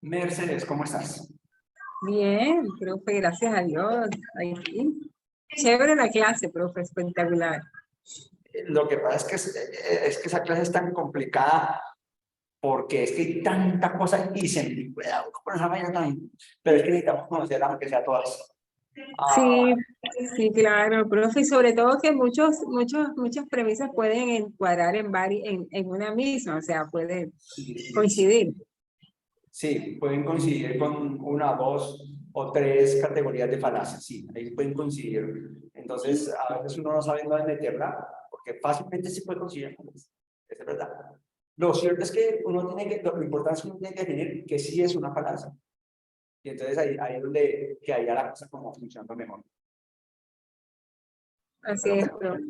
Mercedes, ¿cómo estás? Bien, profe, gracias a Dios. Aquí. Chévere la clase, profe, espectacular. Lo que pasa es que esa clase es tan complicada porque es que hay tanta cosa y se cuidado con esa vaina también. Pero es que necesitamos conocerla aunque sea todas. Ah, Sí, sí, claro, profe, y sobre todo que muchas premisas pueden encuadrar en una misma, o sea, pueden coincidir. sí, pueden coincidir con una, dos o tres categorías de falacias, sí, ahí pueden coincidir. Entonces, a veces uno no sabe dónde meterla, porque fácilmente sí puede coincidir, eso es verdad. Lo cierto es que lo importante es que uno tiene que definir que sí es una falacia. Y entonces ahí es donde quedaría la cosa como funcionando mejor. Así Pero es, bueno, profe.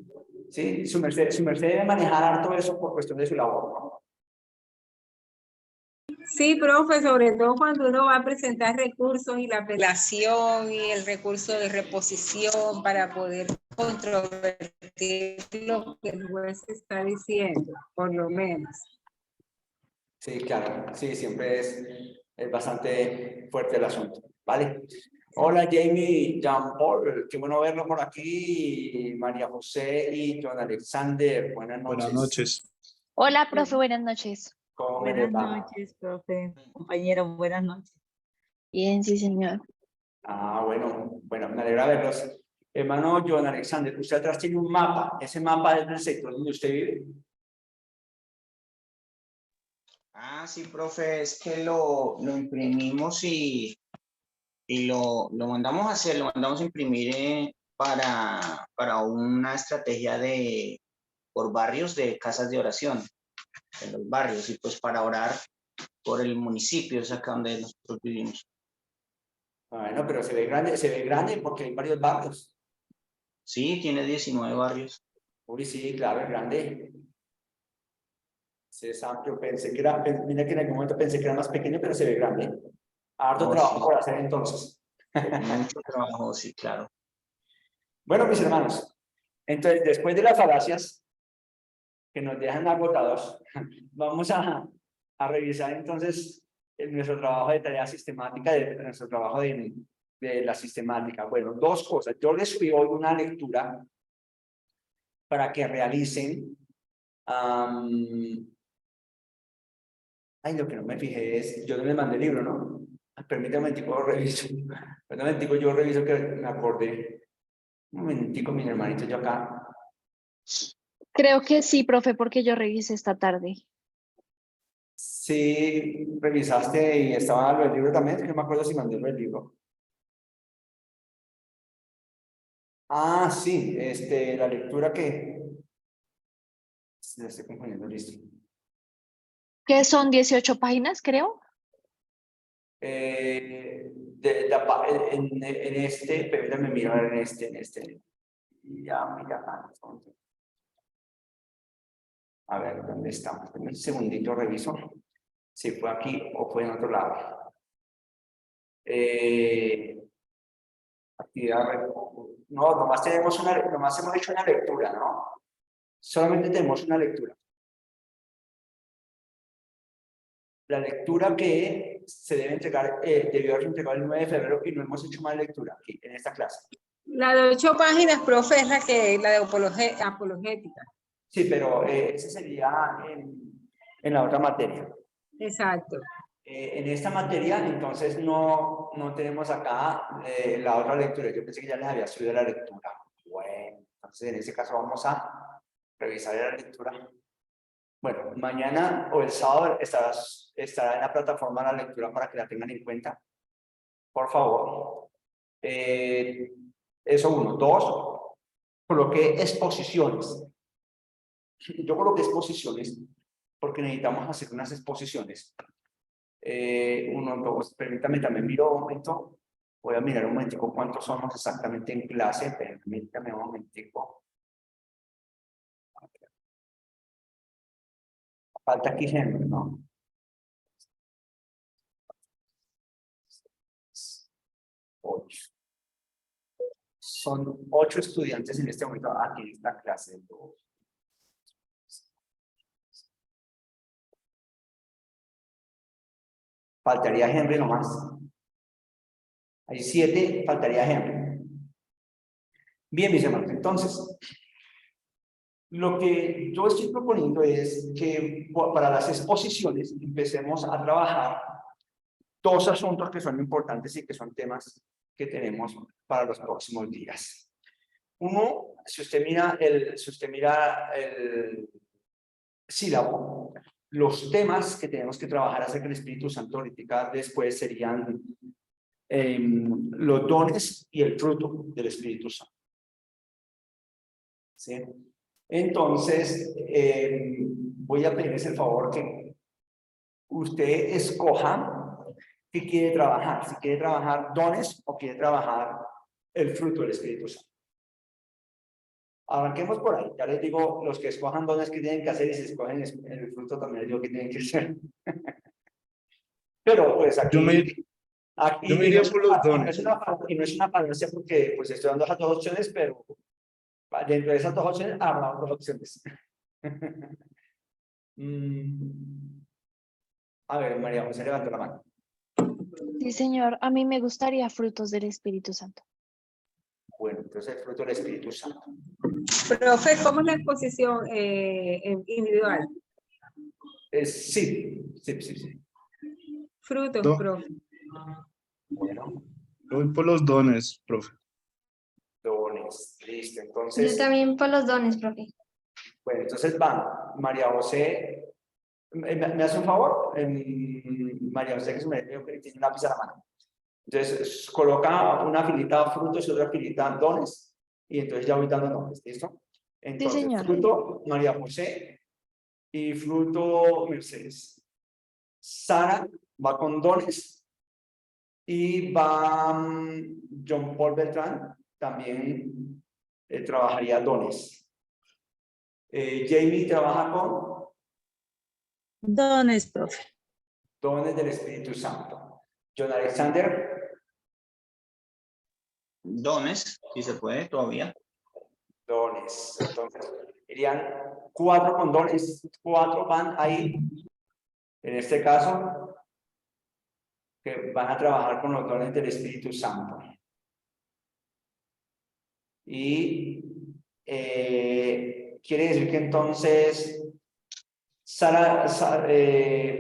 sí, su merced debe manejar todo eso por cuestión de su labor, ¿no? Sí, profe, sobre todo cuando uno va a presentar recursos y la apelación y el recurso de reposición para poder controvertir lo que el juez está diciendo, por lo menos. Sí, claro, sí, siempre es bastante fuerte el asunto, ¿vale? Hola Jamie, Jean Paul, qué bueno verlo por aquí, María José y John Alexander, buenas Buenas noches. noches. Hola, profe, buenas noches. ¿Cómo me les Buenas va? noches, profe. Compañero, buenas noches. Bien, sí, señor. Ah, bueno, me alegra verlos. Hermano John Alexander, usted atrás tiene un mapa, ese mapa es del sector donde usted vive. Ah, sí, profe, es que lo imprimimos y lo mandamos a hacer, lo mandamos a imprimir para una estrategia por barrios de casas de oración, en los barrios, y pues para orar por el municipio, es acá donde nosotros vivimos. Bueno, pero se ve grande porque hay varios barrios. Sí, tiene 19 barrios. Uy, sí, claro, es grande. Sí, es amplio, mira que en algún momento pensé que era más pequeño, pero se ve grande. Harto Oh, trabajo sí, por hacer entonces. mucho trabajo, sí, claro. Bueno, mis hermanos, entonces después de las falacias que nos dejan agotados, vamos a revisar entonces nuestro trabajo de tarea sistemática, nuestro trabajo de la sistemática. Bueno, dos cosas. Yo les pido hoy una lectura para que realicen. Ay, lo que no me fijé es, yo no les mandé el libro, ¿no? Permítame un momentico, reviso. Un momentico, yo reviso que me acordé. Un momentico, mis hermanitos, yo acá. Creo que sí, profe, porque yo revisé esta tarde. Sí, revisaste y estaba lo del libro también, es que no me acuerdo si mandé el libro. Ah, sí, la lectura que... Se estoy confundiendo, listo. ¿Qué son 18 páginas, creo? En este, permítame mirar en este. Ya, mira, a ver, ¿dónde estamos? Un segundito, reviso. Si fue aquí o fue en otro lado. Actividad. No, nomás hemos hecho una lectura, ¿no? Solamente tenemos una lectura. La lectura que se debe entregar, debió haberse entregado el 9 de febrero y no hemos hecho más lectura aquí en esta clase. La de 8 páginas, profe, es la de apologética. Sí, pero ese sería en la otra materia. Exacto. En esta materia, entonces, no tenemos acá la otra lectura. Yo pensé que ya les había subido la lectura. Bueno, entonces en ese caso vamos a revisar la lectura. Bueno, mañana o el sábado estará en la plataforma la lectura para que la tengan en cuenta. Por favor. Eso uno. Dos, coloqué exposiciones. Yo coloqué exposiciones porque necesitamos hacer unas exposiciones. Uno, dos, permítame también miro un momento. Voy a mirar un momentico cuántos somos exactamente en clase. Permítame un momentico. Falta aquí gente, ¿no? Ocho. Son 8 estudiantes en este momento aquí en esta clase. Faltaría Henry nomás. Hay 7, faltaría Henry. Bien, mis hermanos, entonces, lo que yo estoy proponiendo es que para las exposiciones empecemos a trabajar 2 asuntos que son importantes y que son temas que tenemos para los próximos días. Uno, si usted mira el sílabo, los temas que tenemos que trabajar acerca del Espíritu Santo ahorita después serían los dones y el fruto del Espíritu Santo. ¿Sí? Entonces, voy a pedirles el favor que usted escoja qué quiere trabajar, si quiere trabajar dones o quiere trabajar el fruto del Espíritu Santo. Arranquemos por ahí. Ya les digo, los que escojan dones que tienen que hacer y si escogen el fruto también les digo que tienen que hacer. Pero pues aquí... Yo me iría por los dones. Y no es una falacia porque pues estoy dando esas 2 opciones, pero dentro de esas 2 opciones habrá 2 opciones. A ver, María José, levanta la mano. Sí, señor. A mí me gustaría frutos del Espíritu Santo. Bueno, entonces el fruto del Espíritu Santo. Profe, ¿cómo es la exposición individual? Sí. Frutos, profe. Bueno, Voy por los dones, profe. dones, listo. Entonces, Yo también por los dones, profe. bueno, entonces va, María José, ¿me hace un favor? María José, que tiene un lápiz a la mano. Entonces, coloca una filita frutos y otra filita dones, y entonces ya voy dando nombres, ¿listo? Entonces, señor. fruto, María José, y fruto, Mercedes. Sara va con dones, y va John Paul Beltrán, también trabajaría dones. Jamie trabaja con Dones, profe. dones del Espíritu Santo. John Alexander, Dones, si se puede todavía. dones. Entonces, irían 4 con dones, 4 van ahí, en este caso, que van a trabajar con los dones del Espíritu Santo. Y quiere decir que entonces,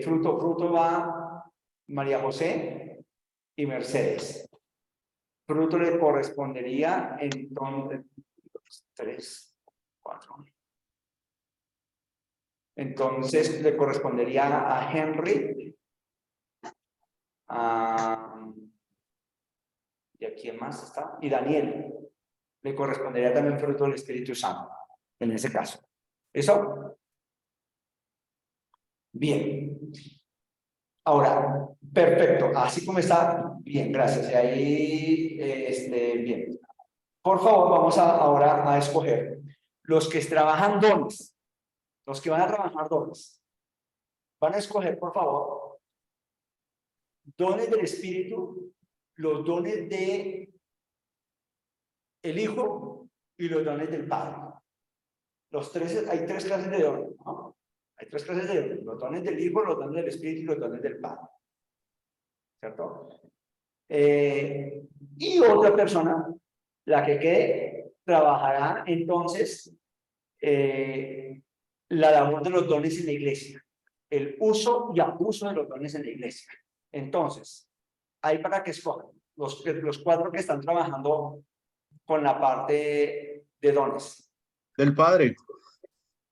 fruto va María José y Mercedes. Fruto le correspondería entonces 3, 4. Entonces le correspondería a Henry. ¿Y a quién más está? Y Daniel. Le correspondería también fruto del Espíritu Santo, en ese caso. ¿Eso? Bien. Ahora, perfecto. Así como está, bien, gracias. Y ahí, bien. Por favor, vamos ahora a escoger los que trabajan dones. Los que van a trabajar dones. Van a escoger, por favor, dones del Espíritu, los dones de el Hijo y los dones del Padre. Hay 3 clases de dones, ¿no? Hay 3 clases de dones: los dones del Hijo, los dones del Espíritu y los dones del Padre. ¿Cierto? Y otra persona, la que quede, trabajará entonces la labor de los dones en la iglesia, el uso y abuso de los dones en la iglesia. Entonces, hay para que escojan los 4 que están trabajando con la parte de dones. Del Padre.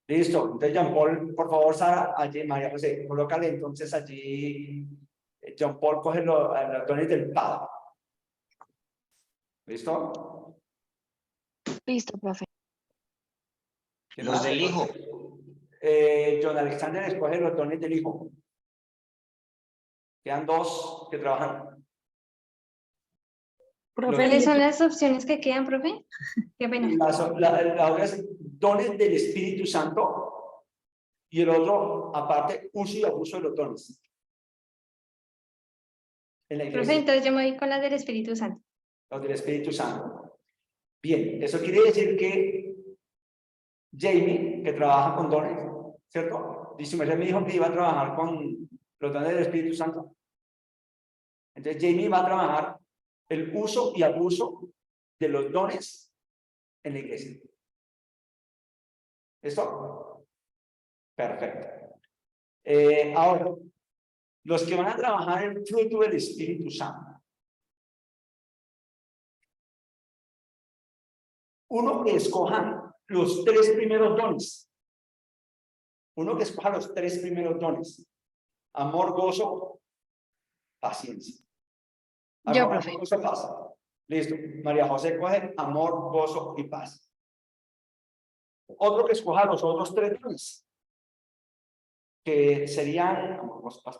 Listo. Entonces, Jean Paul, por favor, Sara, allí, María José, colócale entonces allí. Jean Paul coge los dones del Padre. ¿Listo? Listo, profe. Los del Hijo. John Alexander escoge los dones del Hijo. Quedan 2 que trabajan. Profe, ¿Cuáles son las opciones que quedan, profe? Qué pena. La otra es dones del Espíritu Santo y el otro, aparte, uso y abuso de los dones. En la Profe, iglesia, entonces yo me voy con las del Espíritu Santo. los del Espíritu Santo. Bien, eso quiere decir que Jamie, que trabaja con dones, ¿cierto? Dice, me dijo que iba a trabajar con los dones del Espíritu Santo. Entonces Jamie va a trabajar el uso y abuso de los dones en la iglesia. ¿Listo? Perfecto. Ahora, los que van a trabajar el fruto del Espíritu Santo. Uno que escoja los 3 primeros dones. Uno que escoja los 3 primeros dones. Amor, gozo, paciencia. Yo, Amor, profe. gozo, paz. Listo. María José coge amor, gozo y paz. Otro que escoja los otros 3 dones, que serían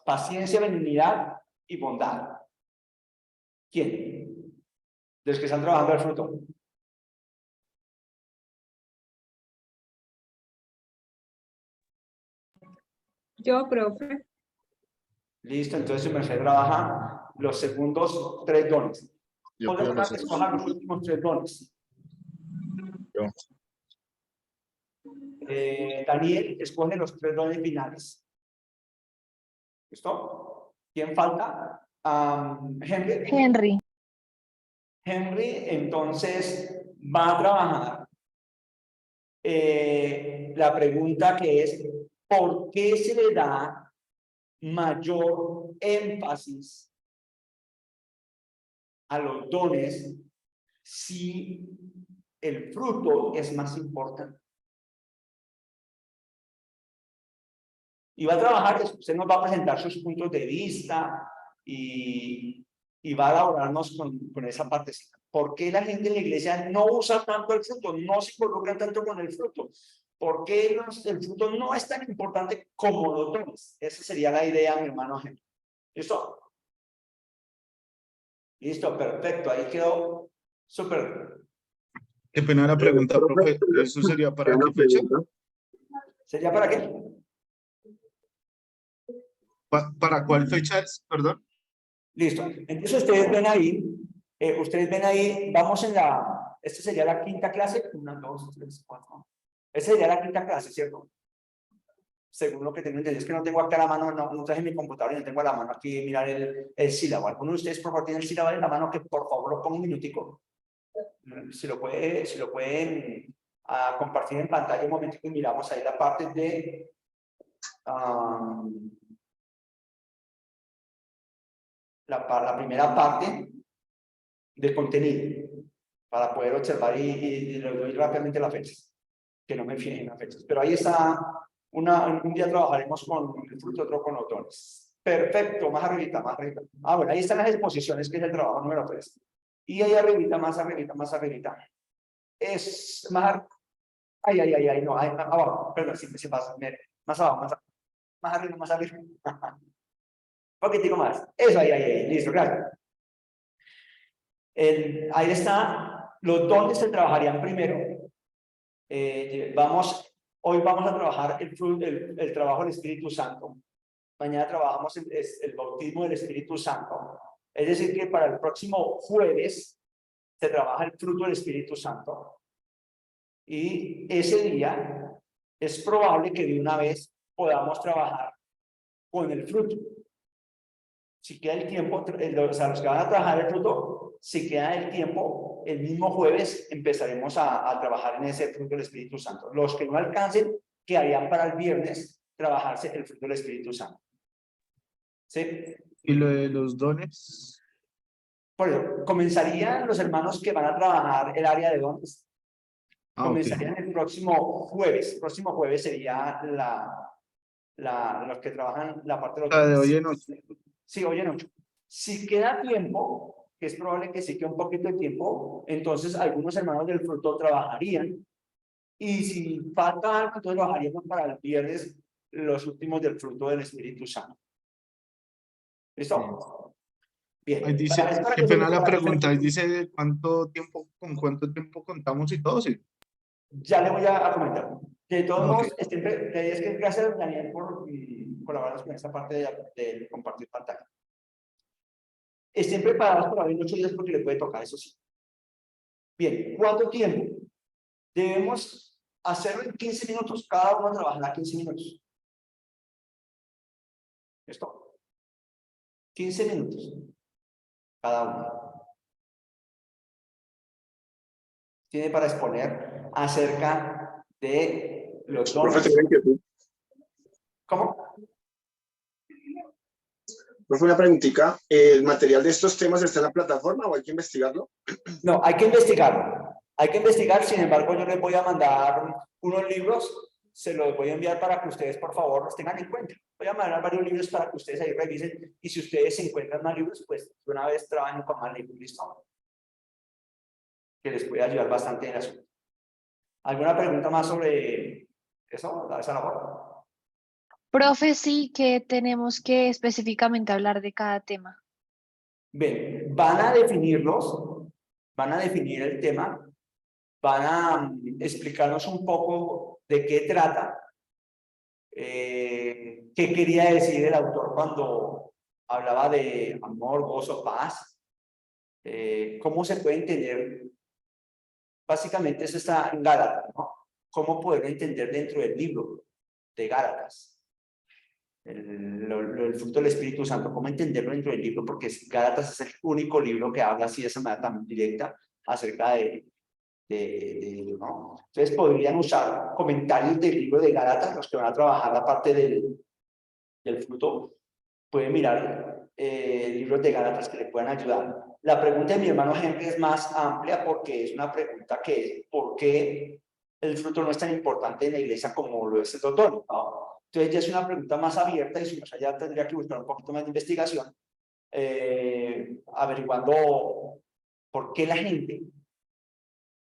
paciencia, benignidad y bondad. ¿Quién? De los que están trabajando el fruto. Yo, profe. Listo, entonces me trabaja los segundos 3 dones. Yo Otra pido persona los que otros. escoja los últimos 3 dones. Yo. Daniel escoge los 3 dones finales. ¿Listo? ¿Quién falta? Henry. Henry. Henry entonces va a trabajar la pregunta que es ¿por qué se le da mayor énfasis a los dones si el fruto es más importante? Y va a trabajar, usted nos va a presentar sus puntos de vista y va a elaborarnos con esa parte. ¿Por qué la gente en la iglesia no usa tanto el fruto, no se involucra tanto con el fruto? ¿Por qué el fruto no es tan importante como los dones? Esa sería la idea, mi hermano Henry. ¿Listo? Listo, perfecto. Ahí quedó súper. Qué pena la pregunta, profe. ¿Eso sería para qué fecha? ¿Sería para qué? ¿Para cuál fecha es? Perdón. Listo. Entonces ustedes ven ahí, vamos en esta sería la 5ª clase, 1, 2, 3, 4. Esa sería la 5ª clase, ¿cierto? Según lo que tengo entendido, es que no tengo acá la mano, no traje mi computador y no tengo a la mano aquí mirar el sílabo. ¿Alguno de ustedes por favor tiene el sílabo en la mano que por favor lo ponga un minutico? Si lo pueden compartir en pantalla un momentico y miramos ahí la parte de la primera parte de contenido para poder observar y le doy rápidamente las fechas, que no me fíen en las fechas. Pero ahí está, un día trabajaremos con el fruto, otro con los dones. Perfecto, más arribita, más arribita. Bueno, ahí están las exposiciones, que es el trabajo número 3. Y ahí arribita, más arribita, más arribita. Es más, no, abajo, perdón, sí pasa, más abajo, más arriba, más arriba. Un poquitico más. Eso, ahí, listo, gracias. Ahí está, los dones se trabajarían primero. Hoy vamos a trabajar el trabajo del Espíritu Santo. Mañana trabajamos el bautismo del Espíritu Santo. Es decir, que para el próximo jueves se trabaja el fruto del Espíritu Santo. Y ese día es probable que de una vez podamos trabajar con el fruto. Si queda el tiempo, o sea, los que van a trabajar el fruto, si queda el tiempo, el mismo jueves empezaremos a trabajar en ese fruto del Espíritu Santo. Los que no alcancen, quedarían para el viernes trabajarse el fruto del Espíritu Santo. ¿Sí? ¿Y lo de los dones? Por eso, comenzarían los hermanos que van a trabajar el área de dones. Comenzarían el próximo jueves. El próximo jueves sería los que trabajan la parte de los dones. De hoy en 8. Sí, hoy en 8. Si queda tiempo, que es probable que sí quede un poquito de tiempo, entonces algunos hermanos del fruto trabajarían. Y si falta algo, entonces trabajaríamos para el viernes los últimos del fruto del Espíritu Santo. ¿Listo? Bien. Ahí dice, qué pena la pregunta, ahí dice con cuánto tiempo contamos y todo, ¿sí? Ya le voy a comentar. De todos modos, es que gracias Daniel por colaborar con esta parte de compartir pantalla. Estén preparados para abrir 8 días porque le puede tocar, eso sí. Bien, ¿cuánto tiempo? Debemos hacerlo en 15 minutos, cada uno trabajará 15 minutos. ¿Listo? 15 minutos. cada uno. Tiene para exponer acerca de los Profe, dones. tengo inquietud. ¿Cómo? Profe, una preguntita. ¿El material de estos temas está en la plataforma o hay que investigarlo? No, hay que investigarlo. Hay que investigar, sin embargo, yo les voy a mandar unos libros, se los voy a enviar para que ustedes, por favor, los tengan en cuenta. Voy a mandar varios libros para que ustedes ahí revisen y si ustedes encuentran más libros, pues de una vez trabajen con más libros, listo. Que les puede ayudar bastante en el asunto. ¿Alguna pregunta más sobre eso? ¿Esa labor? Profe, sí que tenemos que específicamente hablar de cada tema. Bien, van a definirlos, van a definir el tema, van a explicarnos un poco de qué trata, qué quería decir el autor cuando hablaba de amor, gozo, paz, cómo se puede entender. Básicamente eso está en Gálatas, ¿no? Cómo poderlo entender dentro del libro de Gálatas. El fruto del Espíritu Santo, cómo entenderlo dentro del libro, porque Gálatas es el único libro que habla así de esa manera tan directa acerca ¿no? Entonces podrían usar comentarios del libro de Gálatas, los que van a trabajar la parte del fruto, pueden mirar libros de Gálatas que le puedan ayudar. La pregunta de mi hermano Henry es más amplia porque es una pregunta que es ¿por qué el fruto no es tan importante en la iglesia como lo es el don? ¿No? Entonces ya es una pregunta más abierta y si más allá tendría que buscar un poquito más de investigación averiguando por qué la gente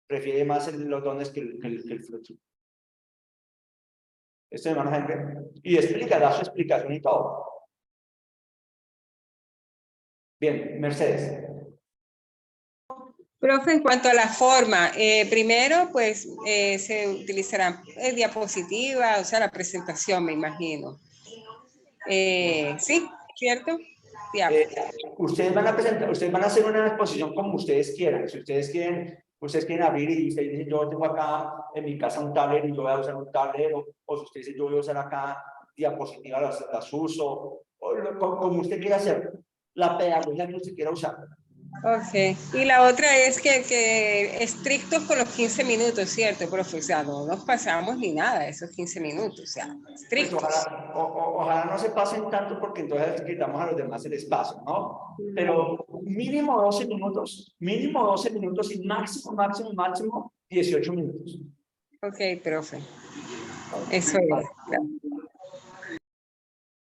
prefiere más los dones que el fruto. Hermano Henry, y explicará su explicación y todo. Bien, Mercedes. Profe, en cuanto a la forma, primero pues se utilizarán diapositivas, o sea, la presentación, me imagino. Sí, ¿cierto? Ustedes van a presentar, ustedes van a hacer una exposición como ustedes quieran. Si ustedes quieren abrir y ustedes dicen, yo tengo acá en mi casa un tablero y yo voy a usar un tablero, o si ustedes dicen, yo voy a usar acá diapositivas, las uso, o como usted quiera hacer, la pedagogía que usted quiera usar. Ok, y la otra es que estrictos con los 15 minutos, ¿cierto, profe? O sea, no nos pasamos ni nada esos 15 minutos, o sea, estrictos. Pues ojalá no se pasen tanto porque entonces quitamos a los demás el espacio, ¿no? Pero mínimo 12 minutos y máximo 18 minutos. Ok, profe. Eso es.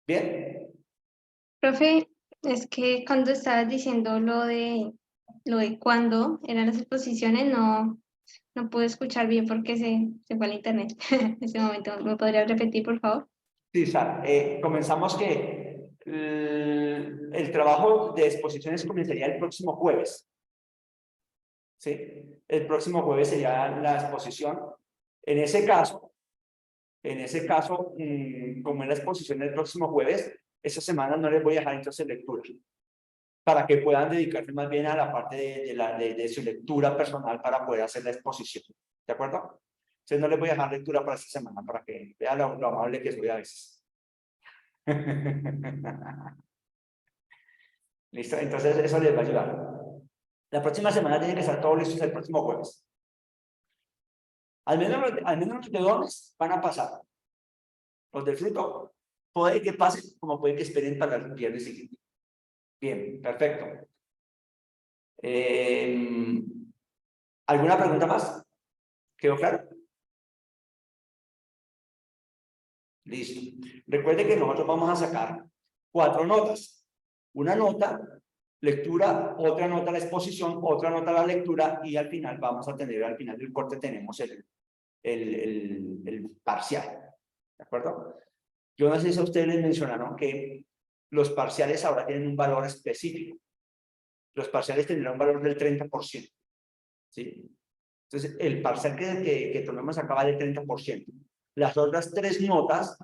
Bien. Profe, es que cuando estabas diciendo lo de cuándo eran las exposiciones, no pude escuchar bien porque se fue al internet en ese momento. ¿Me podrías repetir, por favor? Sí, Sara. Comenzamos que el trabajo de exposiciones comenzaría el próximo jueves. ¿Sí? El próximo jueves sería la exposición. En ese caso, como es la exposición el próximo jueves, esa semana no les voy a dejar entonces lectura, para que puedan dedicarse más bien a la parte de su lectura personal para poder hacer la exposición. ¿De acuerdo? Entonces no les voy a dejar lectura para esta semana, para que vean lo amable que soy a veces. ¿Listo? Entonces eso les va a ayudar. La próxima semana tiene que estar todo listo el próximo jueves. Al menos los de dones van a pasar. Los del fruto puede que pasen como puede que esperen para el viernes siguiente. Bien, perfecto. ¿Alguna pregunta más? ¿Quedó claro? Listo. Recuerde que nosotros vamos a sacar 4 notas. Una nota, lectura, otra nota la exposición, otra nota la lectura y al final vamos a tener, al final del corte tenemos el parcial. ¿De acuerdo? Yo no sé si a ustedes les mencionaron que los parciales ahora tienen un valor específico. Los parciales tendrán un valor del 30%. ¿Sí? Entonces, el parcial que tomemos acá vale del 30%. Las otras 3 notas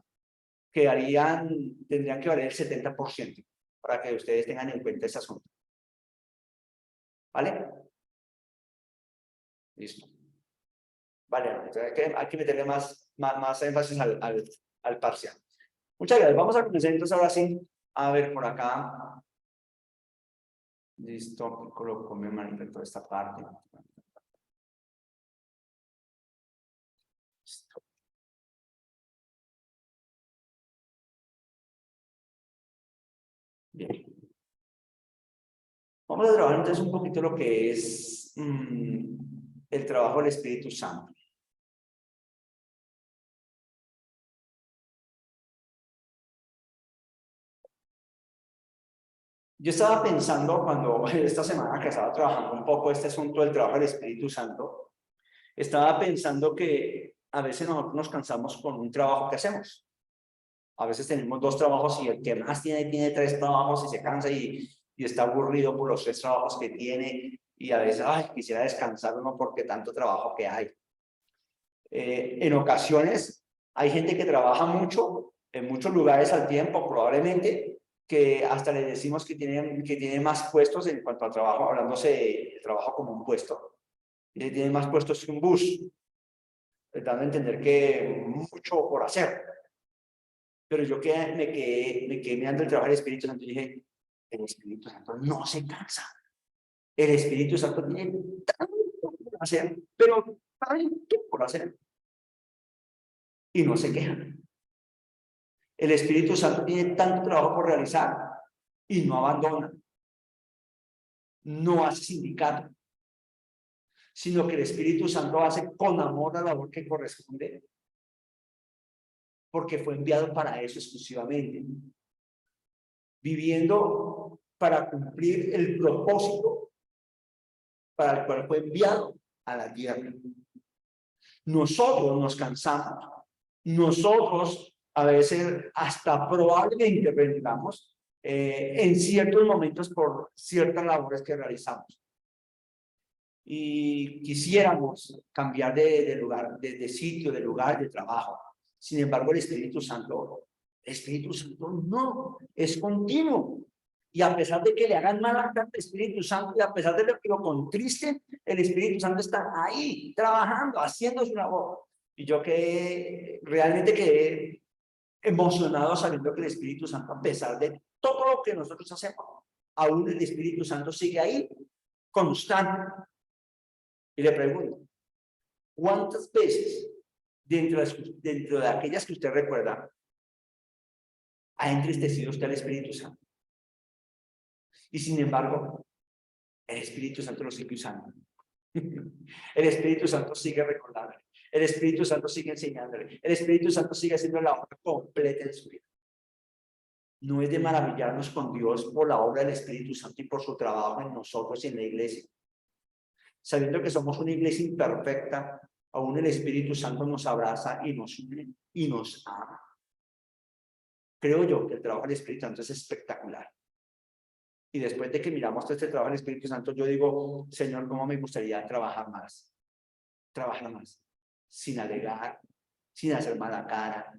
tendrían que valer el 70%, para que ustedes tengan en cuenta ese asunto. ¿Vale? Listo. Vale, entonces hay que meterle más énfasis al parcial. Muchas gracias. Vamos a comenzar entonces ahora sí. A ver, por acá. Listo, coloco mi manito en toda esta parte. Listo. Bien. Vamos a trabajar entonces un poquito lo que es el trabajo del Espíritu Santo. Yo estaba pensando cuando esta semana que estaba trabajando un poco este asunto del trabajo del Espíritu Santo, estaba pensando que a veces nosotros nos cansamos con un trabajo que hacemos. A veces tenemos 2 trabajos y el que más tiene 3 trabajos y se cansa y está aburrido por los 3 trabajos que tiene y a veces, ay, quisiera descansar uno porque tanto trabajo que hay. En ocasiones hay gente que trabaja mucho en muchos lugares al tiempo, probablemente, que hasta le decimos que tiene más puestos en cuanto al trabajo, hablándose de trabajo como un puesto. Tiene más puestos que un bus, dando a entender que mucho por hacer. Pero yo me quedé mirando el trabajo del Espíritu Santo y dije, el Espíritu Santo no se cansa. El Espíritu Santo tiene tanto por hacer, pero tanto por hacer. Y no se queja. El Espíritu Santo tiene tanto trabajo por realizar y no abandona. No hace sindicato, sino que el Espíritu Santo hace con amor la labor que corresponde, porque fue enviado para eso exclusivamente. Viviendo para cumplir el propósito para el cual fue enviado a la tierra. Nosotros nos cansamos, nosotros a veces hasta probablemente rendamos en ciertos momentos por ciertas labores que realizamos. Y quisiéramos cambiar de lugar, de sitio, de lugar, de trabajo. Sin embargo, el Espíritu Santo no, es continuo. Y a pesar de que le hagan mal al Espíritu Santo, y a pesar de que lo contristen, el Espíritu Santo está ahí, trabajando, haciendo su labor. Y yo realmente quedé emocionado sabiendo que el Espíritu Santo, a pesar de todo lo que nosotros hacemos, aún el Espíritu Santo sigue ahí, constante. Y le pregunto, ¿cuántas veces dentro de aquellas que usted recuerda ha entristecido usted al Espíritu Santo? Y sin embargo, el Espíritu Santo lo sigue usando. El Espíritu Santo sigue recordándole. El Espíritu Santo sigue enseñándole. El Espíritu Santo sigue haciendo la obra completa en su vida. No es de maravillarnos con Dios por la obra del Espíritu Santo y por su trabajo en nosotros y en la iglesia. Sabiendo que somos una iglesia imperfecta, aún el Espíritu Santo nos abraza y nos une y nos ama. Creo yo que el trabajo del Espíritu Santo es espectacular. Y después de que miramos todo este trabajo del Espíritu Santo, yo digo, Señor, ¿cómo me gustaría trabajar más? Trabajar más. Sin alegar, sin hacer mala cara,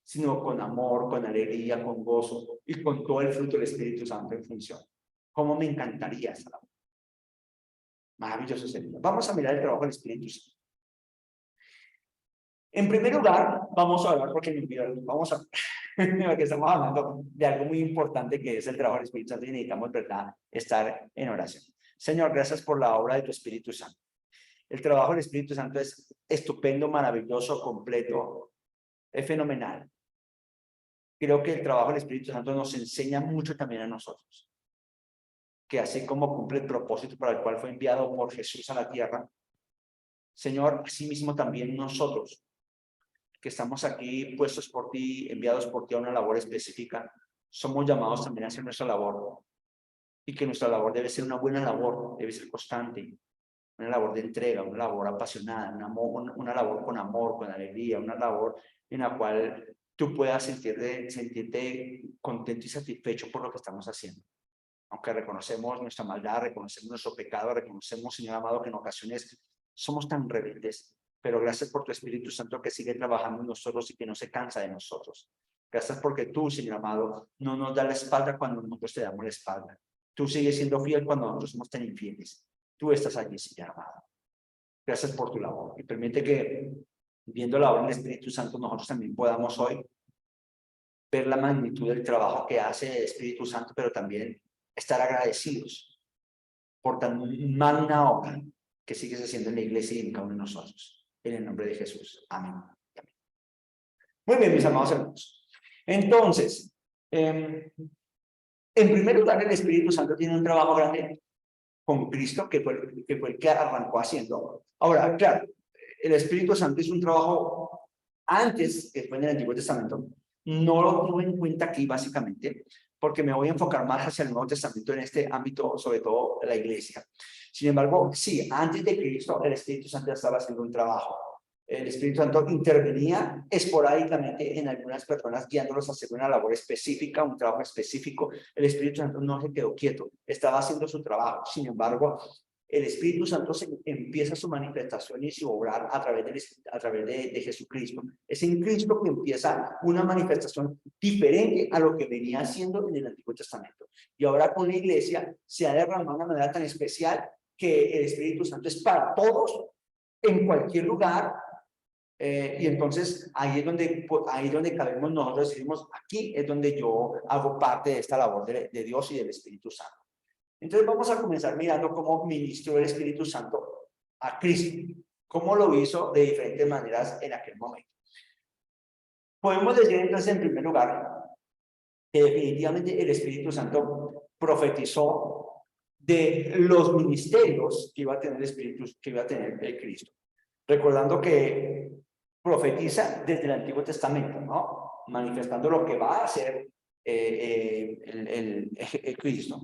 sino con amor, con alegría, con gozo y con todo el fruto del Espíritu Santo en función. ¿Cómo me encantaría esa labor? Maravilloso sería. Vamos a mirar el trabajo del Espíritu Santo. En primer lugar, vamos a hablar, porque porque estamos hablando de algo muy importante que es el trabajo del Espíritu Santo y necesitamos, ¿verdad?, estar en oración. Señor, gracias por la obra de tu Espíritu Santo. El trabajo del Espíritu Santo es estupendo, maravilloso, completo, es fenomenal. Creo que el trabajo del Espíritu Santo nos enseña mucho también a nosotros. Que así como cumple el propósito para el cual fue enviado por Jesús a la tierra, Señor, asimismo también nosotros, que estamos aquí puestos por ti, enviados por ti a una labor específica, somos llamados también a hacer nuestra labor. Y que nuestra labor debe ser una buena labor, debe ser constante, una labor de entrega, una labor apasionada, una labor con amor, con alegría, una labor en la cual tú puedas sentirte contento y satisfecho por lo que estamos haciendo. Aunque reconocemos nuestra maldad, reconocemos nuestro pecado, reconocemos, Señor amado, que en ocasiones somos tan rebeldes, pero gracias por tu Espíritu Santo que sigue trabajando en nosotros y que no se cansa de nosotros. Gracias porque tú, Señor amado, no nos das la espalda cuando nosotros te damos la espalda. Tú sigues siendo fiel cuando nosotros somos tan infieles. Tú estás allí, Señor amado. Gracias por tu labor. Y permite que, viendo la obra del Espíritu Santo, nosotros también podamos hoy ver la magnitud del trabajo que hace el Espíritu Santo, pero también estar agradecidos por tan magna obra que sigues haciendo en la iglesia y en cada uno de nosotros. En el nombre de Jesús. Amén. Muy bien, mis amados hermanos. Entonces, en primer lugar, el Espíritu Santo tiene un trabajo grande con Cristo, que fue el que arrancó haciendo. Ahora, claro, el Espíritu Santo es un trabajo antes, que fue en el Antiguo Testamento. No lo tuve en cuenta aquí, básicamente, porque me voy a enfocar más hacia el Nuevo Testamento en este ámbito, sobre todo la iglesia. Sin embargo, sí, antes de Cristo, el Espíritu Santo estaba haciendo un trabajo. El Espíritu Santo intervenía esporádicamente en algunas personas, guiándolos a hacer una labor específica, un trabajo específico. El Espíritu Santo no se quedó quieto, estaba haciendo su trabajo. Sin embargo, el Espíritu Santo empieza su manifestación y su obrar a través de Jesucristo. Es en Cristo que empieza una manifestación diferente a lo que venía haciendo en el Antiguo Testamento. Y ahora con la iglesia se ha derramado de una manera tan especial que el Espíritu Santo es para todos, en cualquier lugar. Y entonces ahí es donde cabemos nosotros, decimos, aquí es donde yo hago parte de esta labor de Dios y del Espíritu Santo. Entonces vamos a comenzar mirando cómo ministró el Espíritu Santo a Cristo, cómo lo hizo de diferentes maneras en aquel momento. Podemos decir entonces en primer lugar que definitivamente el Espíritu Santo profetizó de los ministerios que iba a tener el Espíritu, que iba a tener el Cristo. Recordando que profetiza desde el Antiguo Testamento, ¿no? Manifestando lo que va a hacer el Cristo.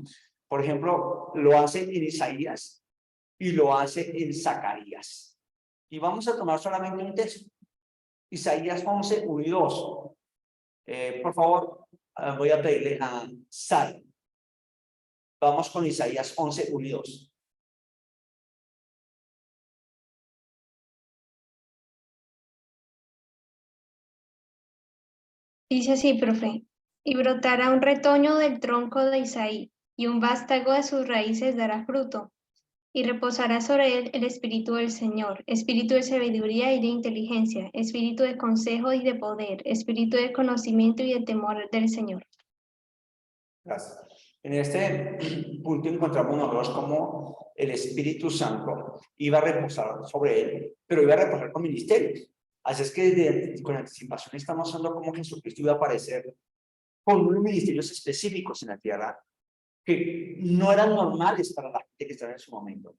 Por ejemplo, lo hace en Isaías y lo hace en Zacarías. Y vamos a tomar solamente un texto. Isaías 11, 1 y 2. Por favor, voy a pedirle a Sara. Vamos con Isaías 11, 1 y 2. Dice así, profe. Y brotará un retoño del tronco de Isaí, y un vástago de sus raíces dará fruto. Y reposará sobre él el espíritu del Señor, espíritu de sabiduría y de inteligencia, espíritu de consejo y de poder, espíritu de conocimiento y de temor del Señor. Gracias. En este punto encontramos nosotros cómo el Espíritu Santo iba a reposar sobre él, pero iba a reposar con ministerios. Así es que con anticipación estamos hablando cómo Jesucristo iba a aparecer con unos ministerios específicos en la tierra que no eran normales para la gente que estaba en su momento.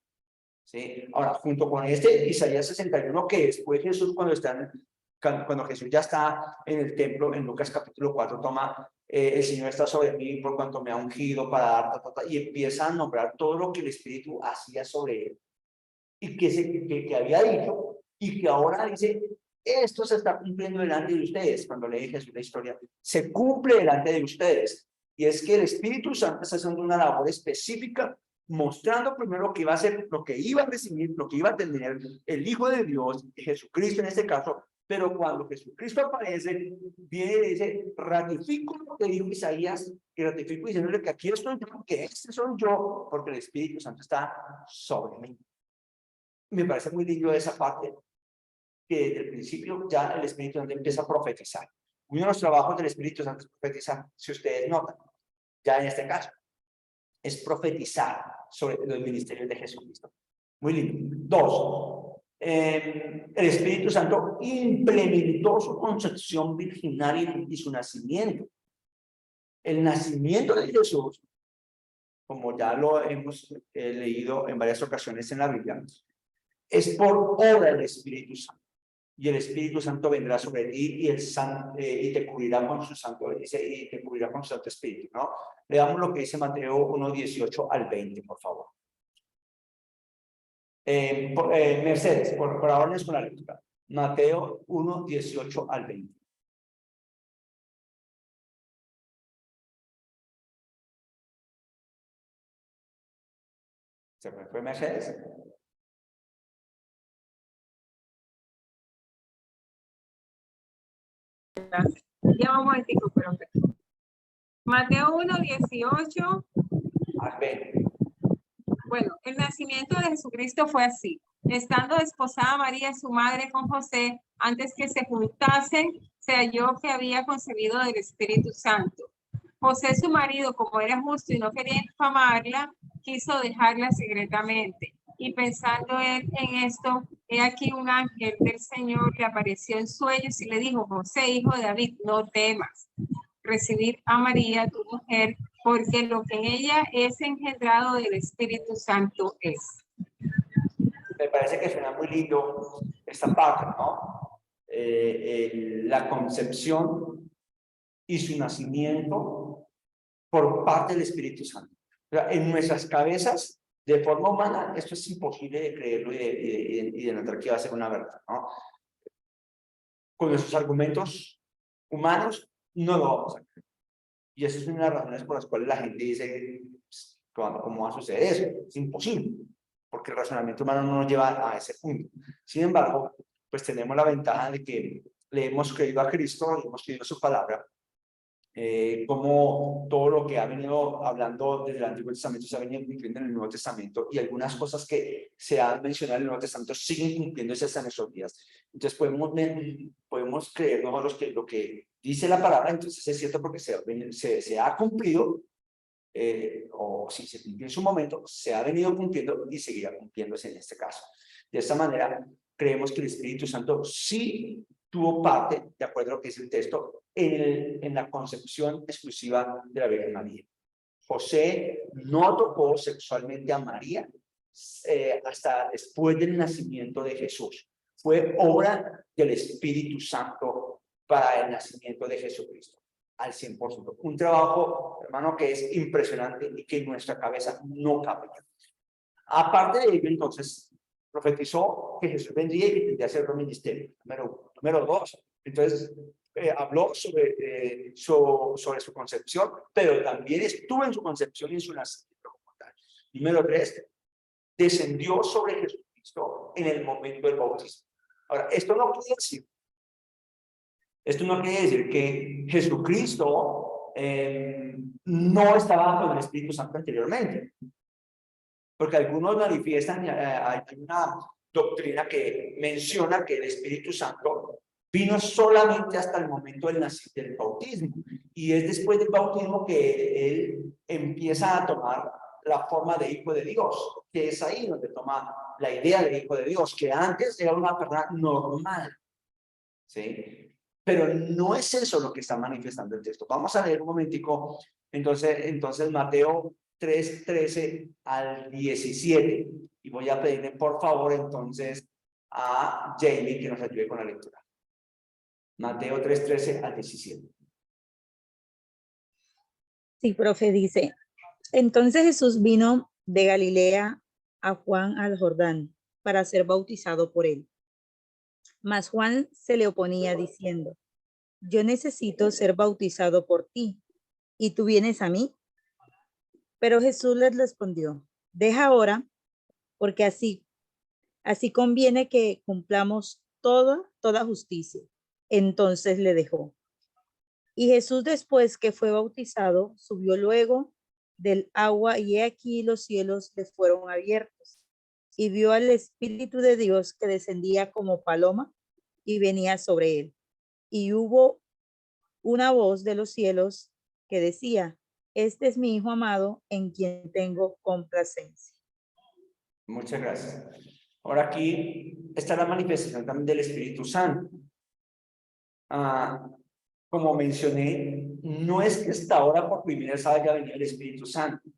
¿Sí? Ahora, junto con Isaías 61, que después Jesús, cuando Jesús ya está en el templo, en Lucas capítulo 4, toma, el Señor está sobre mí por cuanto me ha ungido para dar, y empieza a nombrar todo lo que el Espíritu hacía sobre él, y que había dicho, y que ahora dice, esto se está cumpliendo delante de ustedes. Cuando lee Jesús la historia, se cumple delante de ustedes. Y es que el Espíritu Santo está haciendo una labor específica, mostrando primero lo que iba a hacer, lo que iba a recibir, lo que iba a tener el Hijo de Dios, Jesucristo en este caso. Pero cuando Jesucristo aparece, viene y dice, ratifico lo que dijo Isaías, y ratifico diciéndole que aquí estoy yo, que este soy yo, porque el Espíritu Santo está sobre mí. Me parece muy lindo esa parte, que desde el principio ya el Espíritu Santo empieza a profetizar. Uno de los trabajos del Espíritu Santo es profetizar, si ustedes notan, ya en este caso, es profetizar sobre los ministerios de Jesucristo. Muy lindo. 2. El Espíritu Santo implementó su concepción virginal y su nacimiento. El nacimiento de Jesús, como ya lo hemos leído en varias ocasiones en la Biblia, es por obra del Espíritu Santo. Y el Espíritu Santo vendrá sobre ti y te cubrirá con su santo, y te cubrirá con su Santo Espíritu, ¿no? Leamos lo que dice Mateo 1, 18 al 20, por favor. Mercedes, por ahora con la lectura. Mateo 1, 18 al 20. ¿Se fue Mercedes? Ya vamos a momentico, profe. Mateo 1, 18. Al 20. Bueno, el nacimiento de Jesucristo fue así. Estando desposada María, su madre, con José, antes que se juntasen, se halló que había concebido del Espíritu Santo. José, su marido, como era justo y no quería infamarla, quiso dejarla secretamente. Y pensando él en esto, he aquí un ángel del Señor le apareció en sueños y le dijo: José, hijo de David, no temas recibir a María, tu mujer, porque lo que en ella es engendrado del Espíritu Santo es. Me parece que suena muy lindo esta parte, ¿no? La concepción y su nacimiento por parte del Espíritu Santo. O sea, en nuestras cabezas, de forma humana, esto es imposible de creerlo y de notar que va a ser una verdad, ¿no? Con nuestros argumentos humanos, no lo vamos a creer. Y esa es una de las razones por las cuales la gente dice, pues, ¿cómo va a suceder eso? Es imposible, porque el razonamiento humano no nos lleva a ese punto. Sin embargo, pues tenemos la ventaja de que le hemos creído a Cristo, le hemos creído su palabra, como todo lo que ha venido hablando desde el Antiguo Testamento se ha venido cumpliendo en el Nuevo Testamento, y algunas cosas que se han mencionado en el Nuevo Testamento siguen cumpliéndose hasta nuestros días. Entonces podemos creer nosotros que lo que dice la palabra, entonces es cierto porque se ha cumplido, o si se cumplió en su momento, se ha venido cumpliendo y seguirá cumpliéndose en este caso. De esta manera, creemos que el Espíritu Santo sí tuvo parte, de acuerdo a lo que dice el texto, en la concepción exclusiva de la Virgen María. José no tocó sexualmente a María hasta después del nacimiento de Jesús. Fue obra del Espíritu Santo para el nacimiento de Jesucristo, al 100%. Un trabajo, hermano, que es impresionante y que en nuestra cabeza no cabe. Aparte de ello, entonces, profetizó que Jesús vendría y tendría que hacer un ministerio. Número dos, entonces, habló sobre su concepción, pero también estuvo en su concepción y en su nacimiento como tal. Número tres, descendió sobre Jesucristo en el momento del bautismo. Ahora, esto no quiere decir que Jesucristo no estaba con el Espíritu Santo anteriormente. Porque algunos manifiestan, hay una doctrina que menciona que el Espíritu Santo vino solamente hasta el momento del bautismo, y es después del bautismo que él empieza a tomar la forma de hijo de Dios, que es ahí donde toma la idea de hijo de Dios, que antes era una persona normal, ¿sí? Pero no es eso lo que está manifestando el texto. Vamos a leer un momentico, entonces Mateo 3:13 al 17, y voy a pedirle por favor entonces a Jamie que nos ayude con la lectura. Mateo 3:13 al 17. Sí, profe, dice: entonces Jesús vino de Galilea a Juan al Jordán para ser bautizado por él. Mas Juan se le oponía diciendo: yo necesito ser bautizado por ti, ¿y tú vienes a mí? Pero Jesús les respondió: deja ahora, porque así conviene que cumplamos toda justicia. Entonces le dejó. Y Jesús, después que fue bautizado, subió luego del agua, y he aquí los cielos le fueron abiertos, y vio al Espíritu de Dios que descendía como paloma y venía sobre él. Y hubo una voz de los cielos que decía: este es mi Hijo amado, en quien tengo complacencia. Muchas gracias. Ahora aquí está la manifestación también del Espíritu Santo. Como mencioné, no es que hasta ahora por primera vez haya venido el Espíritu Santo,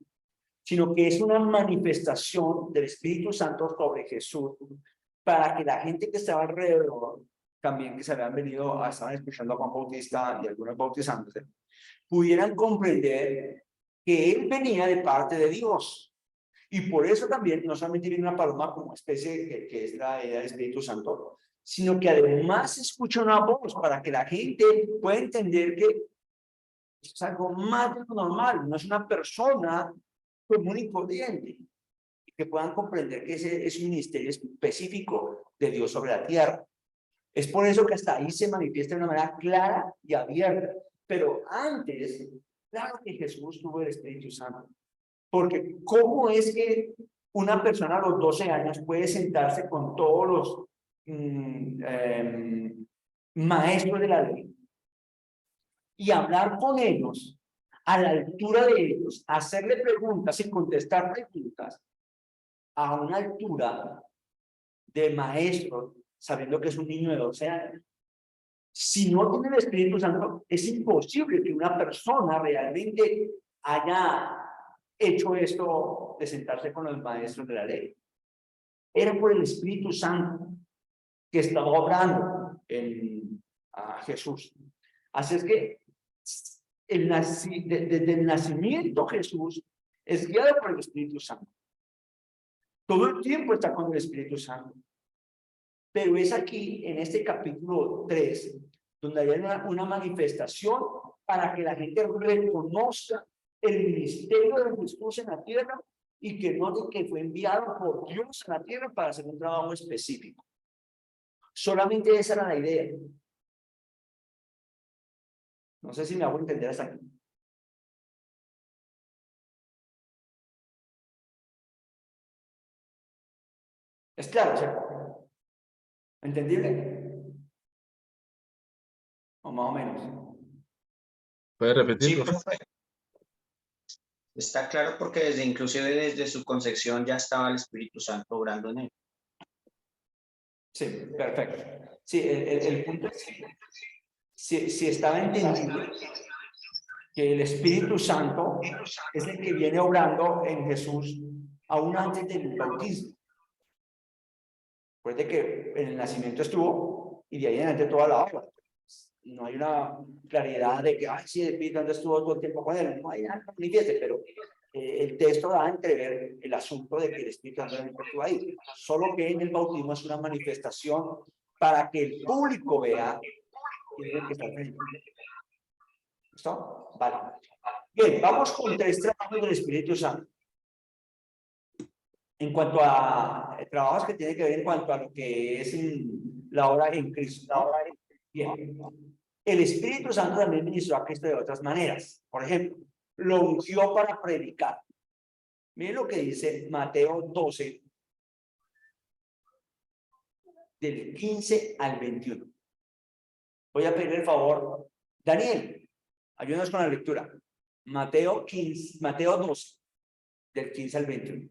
sino que es una manifestación del Espíritu Santo sobre Jesús, para que la gente que estaba alrededor, también que se habían venido, estaban escuchando a Juan Bautista y algunos bautizándose, pudieran comprender que él venía de parte de Dios. Y por eso también no solamente viene una paloma como especie que es la idea del Espíritu Santo, sino que además escucha una voz para que la gente pueda entender que es algo más de lo normal, no es una persona común y corriente, y que puedan comprender que ese es un ministerio específico de Dios sobre la tierra. Es por eso que hasta ahí se manifiesta de una manera clara y abierta. Pero antes, claro que Jesús tuvo el Espíritu Santo. Porque ¿cómo es que una persona a los 12 años puede sentarse con todos los maestros de la ley y hablar con ellos a la altura de ellos, hacerle preguntas y contestar preguntas a una altura de maestro, sabiendo que es un niño de 12 años. Si no tiene el Espíritu Santo, es imposible que una persona realmente haya hecho esto de sentarse con los maestros de la ley. Era por el Espíritu Santo que estaba obrando en Jesús. Así es que desde el nacimiento Jesús es guiado por el Espíritu Santo. Todo el tiempo está con el Espíritu Santo. Pero es aquí, en este capítulo 3, donde hay una manifestación para que la gente reconozca el ministerio de Jesús en la tierra y que note que fue enviado por Dios a la tierra para hacer un trabajo específico. Solamente esa era la idea. No sé si me hago entender hasta aquí. ¿Es claro, cierto? ¿Entendible? O más o menos. ¿Puede Sí, repetirlo? profe. Está claro porque inclusive desde su concepción ya estaba el Espíritu Santo obrando en él. Sí, perfecto. Sí, el punto es si estaba entendiendo que el Espíritu Santo es el que viene obrando en Jesús aún antes del bautismo. Recuerde que en el nacimiento estuvo y de ahí en adelante toda la obra. No hay una claridad de que, ay, sí, el Espíritu Santo estuvo todo el tiempo con él. No hay nada que manifieste, pero el texto da a entrever el asunto de que el Espíritu Santo no estuvo ahí. Solo que en el bautismo es una manifestación para que el público vea quién es el que está presente. ¿Listo? Vale. Bien, vamos con 3 trabajos del Espíritu Santo. En cuanto a trabajos que tienen que ver en cuanto a lo que es la obra en Cristo. ¿No? Bien. El Espíritu Santo también ministró a Cristo de otras maneras. Por ejemplo, lo ungió para predicar. Miren lo que dice Mateo 12, del 15 al 21. Voy a pedir el favor, Daniel, ayúdanos con la lectura. Mateo 12, del 15 al 21.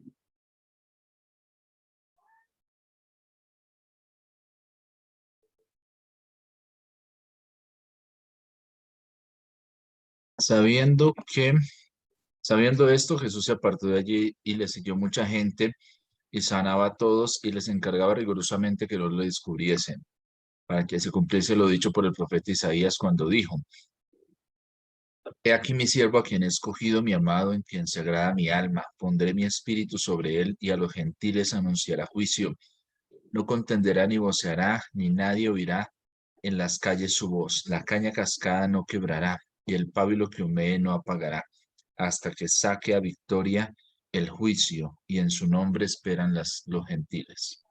Sabiendo esto, Jesús se apartó de allí y le siguió mucha gente y sanaba a todos y les encargaba rigurosamente que no lo descubriesen, para que se cumpliese lo dicho por el profeta Isaías cuando dijo: He aquí mi siervo a quien he escogido, mi amado, en quien se agrada mi alma. Pondré mi espíritu sobre él y a los gentiles anunciará juicio. No contenderá ni voceará, ni nadie oirá en las calles su voz. La caña cascada no quebrará y el pábilo que humee no apagará, hasta que saque a victoria el juicio, y en su nombre esperan los gentiles.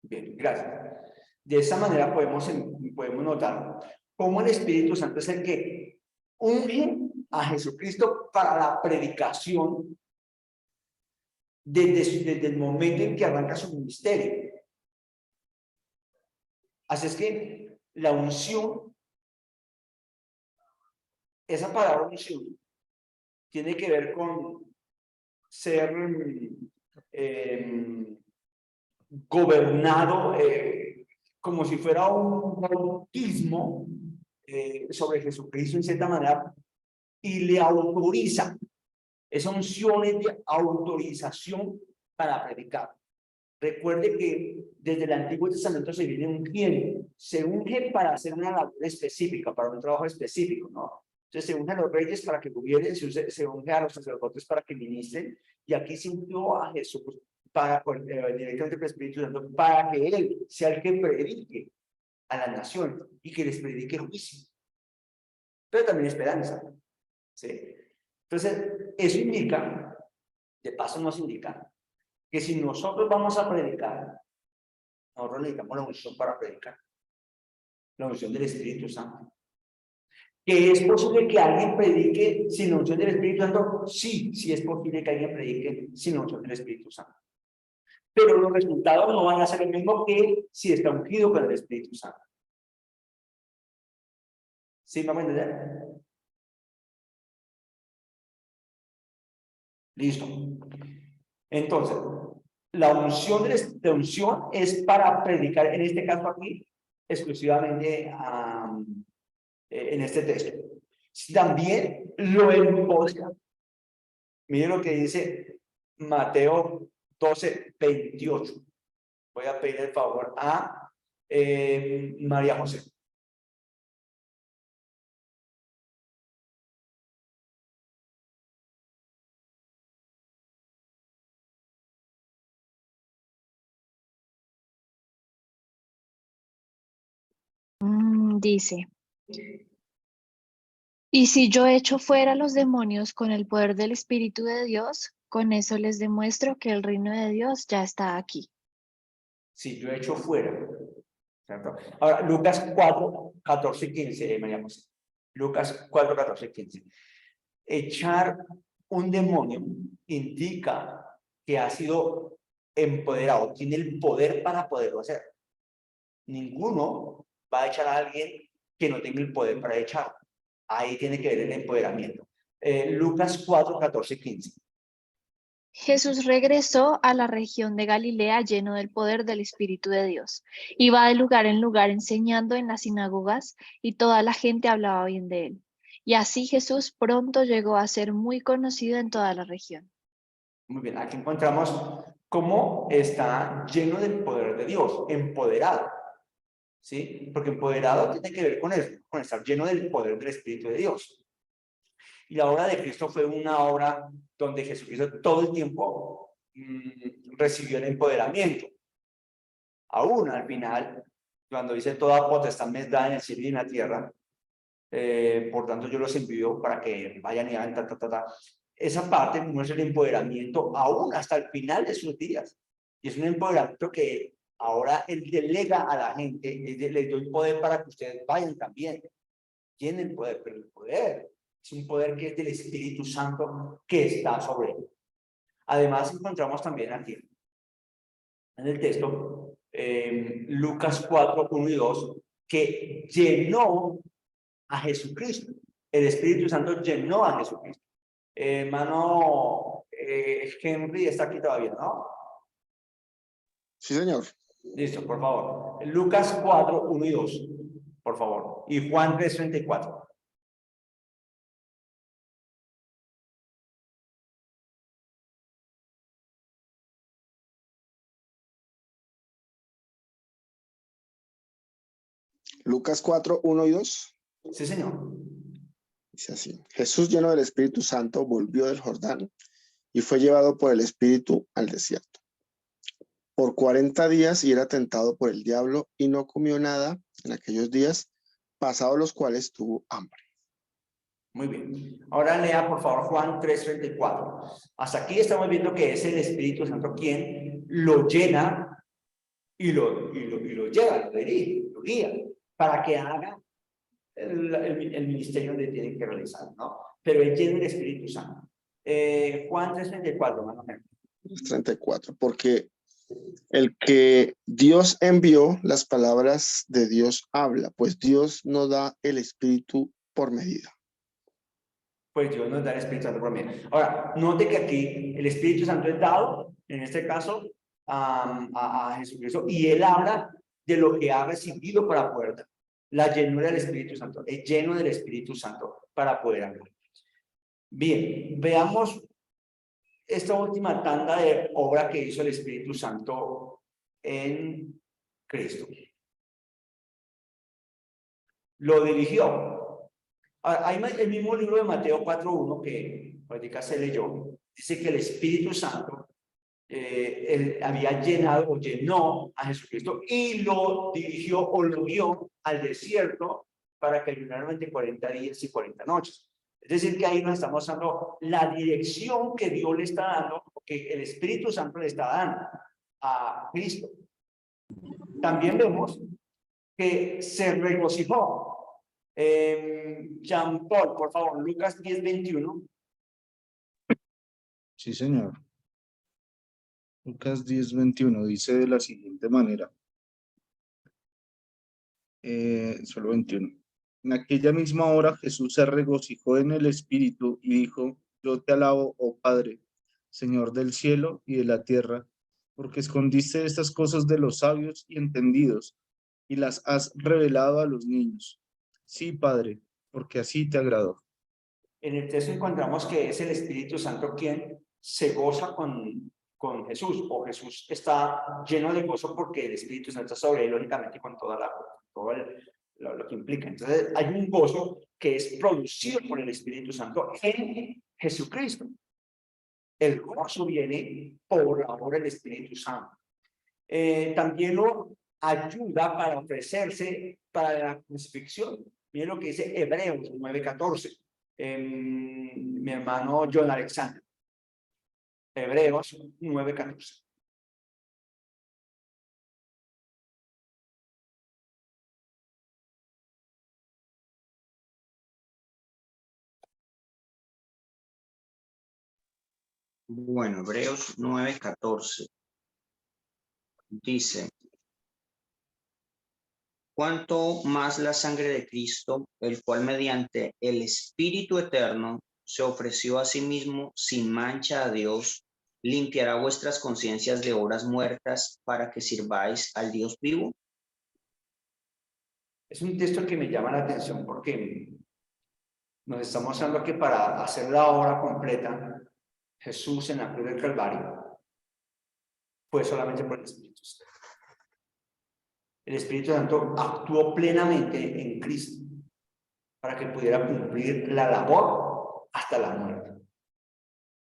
Bien, gracias. De esa manera podemos notar cómo el Espíritu Santo es el que unge a Jesucristo para la predicación desde el momento en que arranca su ministerio. Así es que la unción, esa palabra unción, tiene que ver con ser gobernado como si fuera un bautismo sobre Jesucristo en cierta manera, y le autoriza. Esa unción es de autorización para predicar. Recuerde que desde el Antiguo Testamento se viene ungiendo. Se unge para hacer una labor específica, para un trabajo específico, ¿no? Entonces se unge a los reyes para que gobiernen, se unge a los sacerdotes para que ministren, y aquí se ungió a Jesús para, directamente por el Espíritu Santo, para que Él sea el que predique a la nación y que les predique juicio, pero también esperanza. ¿Sí? Entonces, eso indica, de paso nos indica, que si nosotros vamos a predicar, nosotros necesitamos la unción para predicar, la unción del Espíritu Santo. ¿Que es posible que alguien predique sin la unción del Espíritu Santo? Sí, sí es posible que alguien predique sin la unción del Espíritu Santo. Pero los resultados no van a ser el mismo que si está ungido con el Espíritu Santo. ¿Sí me van a entender? Listo. Entonces, la unción de unción es para predicar, en este caso aquí, exclusivamente en este texto. También lo empodera. Miren lo que dice Mateo 12:28. Voy a pedir el favor a María José. Dice, y si yo echo fuera los demonios con el poder del Espíritu de Dios, con eso les demuestro que el reino de Dios ya está aquí. Si yo echo fuera. ¿Cierto? Ahora, Lucas 4:14-15, María José. Lucas 4:14-15. Echar un demonio indica que ha sido empoderado, tiene el poder para poderlo hacer. Ninguno va a echar a alguien que no tenga el poder para echar. Ahí tiene que ver el empoderamiento. Lucas 4:14-15. Jesús regresó a la región de Galilea lleno del poder del Espíritu de Dios. Iba de lugar en lugar enseñando en las sinagogas y toda la gente hablaba bien de él. Y así Jesús pronto llegó a ser muy conocido en toda la región. Muy bien, aquí encontramos cómo está lleno del poder de Dios, empoderado. ¿Sí? Porque empoderado tiene que ver con eso, con estar lleno del poder del Espíritu de Dios. Y la obra de Cristo fue una obra donde Jesucristo todo el tiempo recibió el empoderamiento. Aún al final, cuando dice toda potestad me es dada en el cielo y en la tierra, por tanto yo los envío para que vayan y hagan esa parte muestra el empoderamiento aún hasta el final de sus días. Y es un empoderamiento que ahora él delega a la gente, les doy poder para que ustedes vayan también. Tienen poder, pero el poder es un poder que es del Espíritu Santo que está sobre él. Además, encontramos también aquí, en el texto, Lucas 4:1-2, que llenó a Jesucristo. El Espíritu Santo llenó a Jesucristo. Hermano Henry está aquí todavía, ¿no? Sí, señor. Listo, por favor. Lucas 4:1-2, por favor. Y Juan 3:34. Lucas 4:1-2. Sí, señor. Dice así: Jesús, lleno del Espíritu Santo, volvió del Jordán y fue llevado por el Espíritu al desierto por 40 días y era tentado por el diablo y no comió nada en aquellos días, pasados los cuales tuvo hambre. Muy bien. Ahora lea, por favor, Juan 3:34. Hasta aquí estamos viendo que es el Espíritu Santo quien lo llena y lo lleva, lo dirige, lo guía, para que haga el ministerio donde tienen que realizar, ¿no? Pero él llena el Espíritu Santo. Juan 3:34, más o menos. 34. Porque el que Dios envió, las palabras de Dios habla, pues Dios no da el Espíritu por medida. Pues Dios nos da el Espíritu Santo por mí. Ahora, note que aquí el Espíritu Santo es dado, en este caso, a Jesucristo, y él habla de lo que ha recibido para poder dar. La llenura del Espíritu Santo, es lleno del Espíritu Santo para poder hablar. Bien, veamos esta última tanda de obra que hizo el Espíritu Santo en Cristo. Lo dirigió. Hay el mismo libro de Mateo 4:1 que ahorita se leyó, dice que el Espíritu Santo él había llenado o llenó a Jesucristo y lo dirigió o lo guió al desierto para que ayunara durante 40 días y 40 noches. Es decir, que ahí nos estamos dando la dirección que Dios le está dando, que el Espíritu Santo le está dando a Cristo. También vemos que se regocijó. Jean Paul, por favor, Lucas 10:21. Sí, señor. Lucas 10:21 dice de la siguiente manera. Solo 21. En aquella misma hora Jesús se regocijó en el Espíritu y dijo: yo te alabo, oh Padre, Señor del cielo y de la tierra, porque escondiste estas cosas de los sabios y entendidos, y las has revelado a los niños. Sí, Padre, porque así te agradó. En el texto encontramos que es el Espíritu Santo quien se goza con Jesús, o Jesús está lleno de gozo porque el Espíritu Santo está sobre él, lógicamente, con todo lo que implica. Entonces, hay un gozo que es producido por el Espíritu Santo en Jesucristo. El gozo viene por la obra del Espíritu Santo. También lo ayuda para ofrecerse para la crucifixión. Miren lo que dice Hebreos 9:14. Mi hermano John Alexander. Hebreos 9:14. Bueno, Hebreos 9:14 dice: cuanto más la sangre de Cristo, el cual mediante el Espíritu Eterno se ofreció a sí mismo sin mancha a Dios, limpiará vuestras conciencias de obras muertas para que sirváis al Dios vivo. Es un texto que me llama la atención porque nos está mostrando que para hacer la obra completa, Jesús en la cruz del Calvario fue solamente por el Espíritu Santo. El Espíritu Santo actuó plenamente en Cristo para que pudiera cumplir la labor hasta la muerte.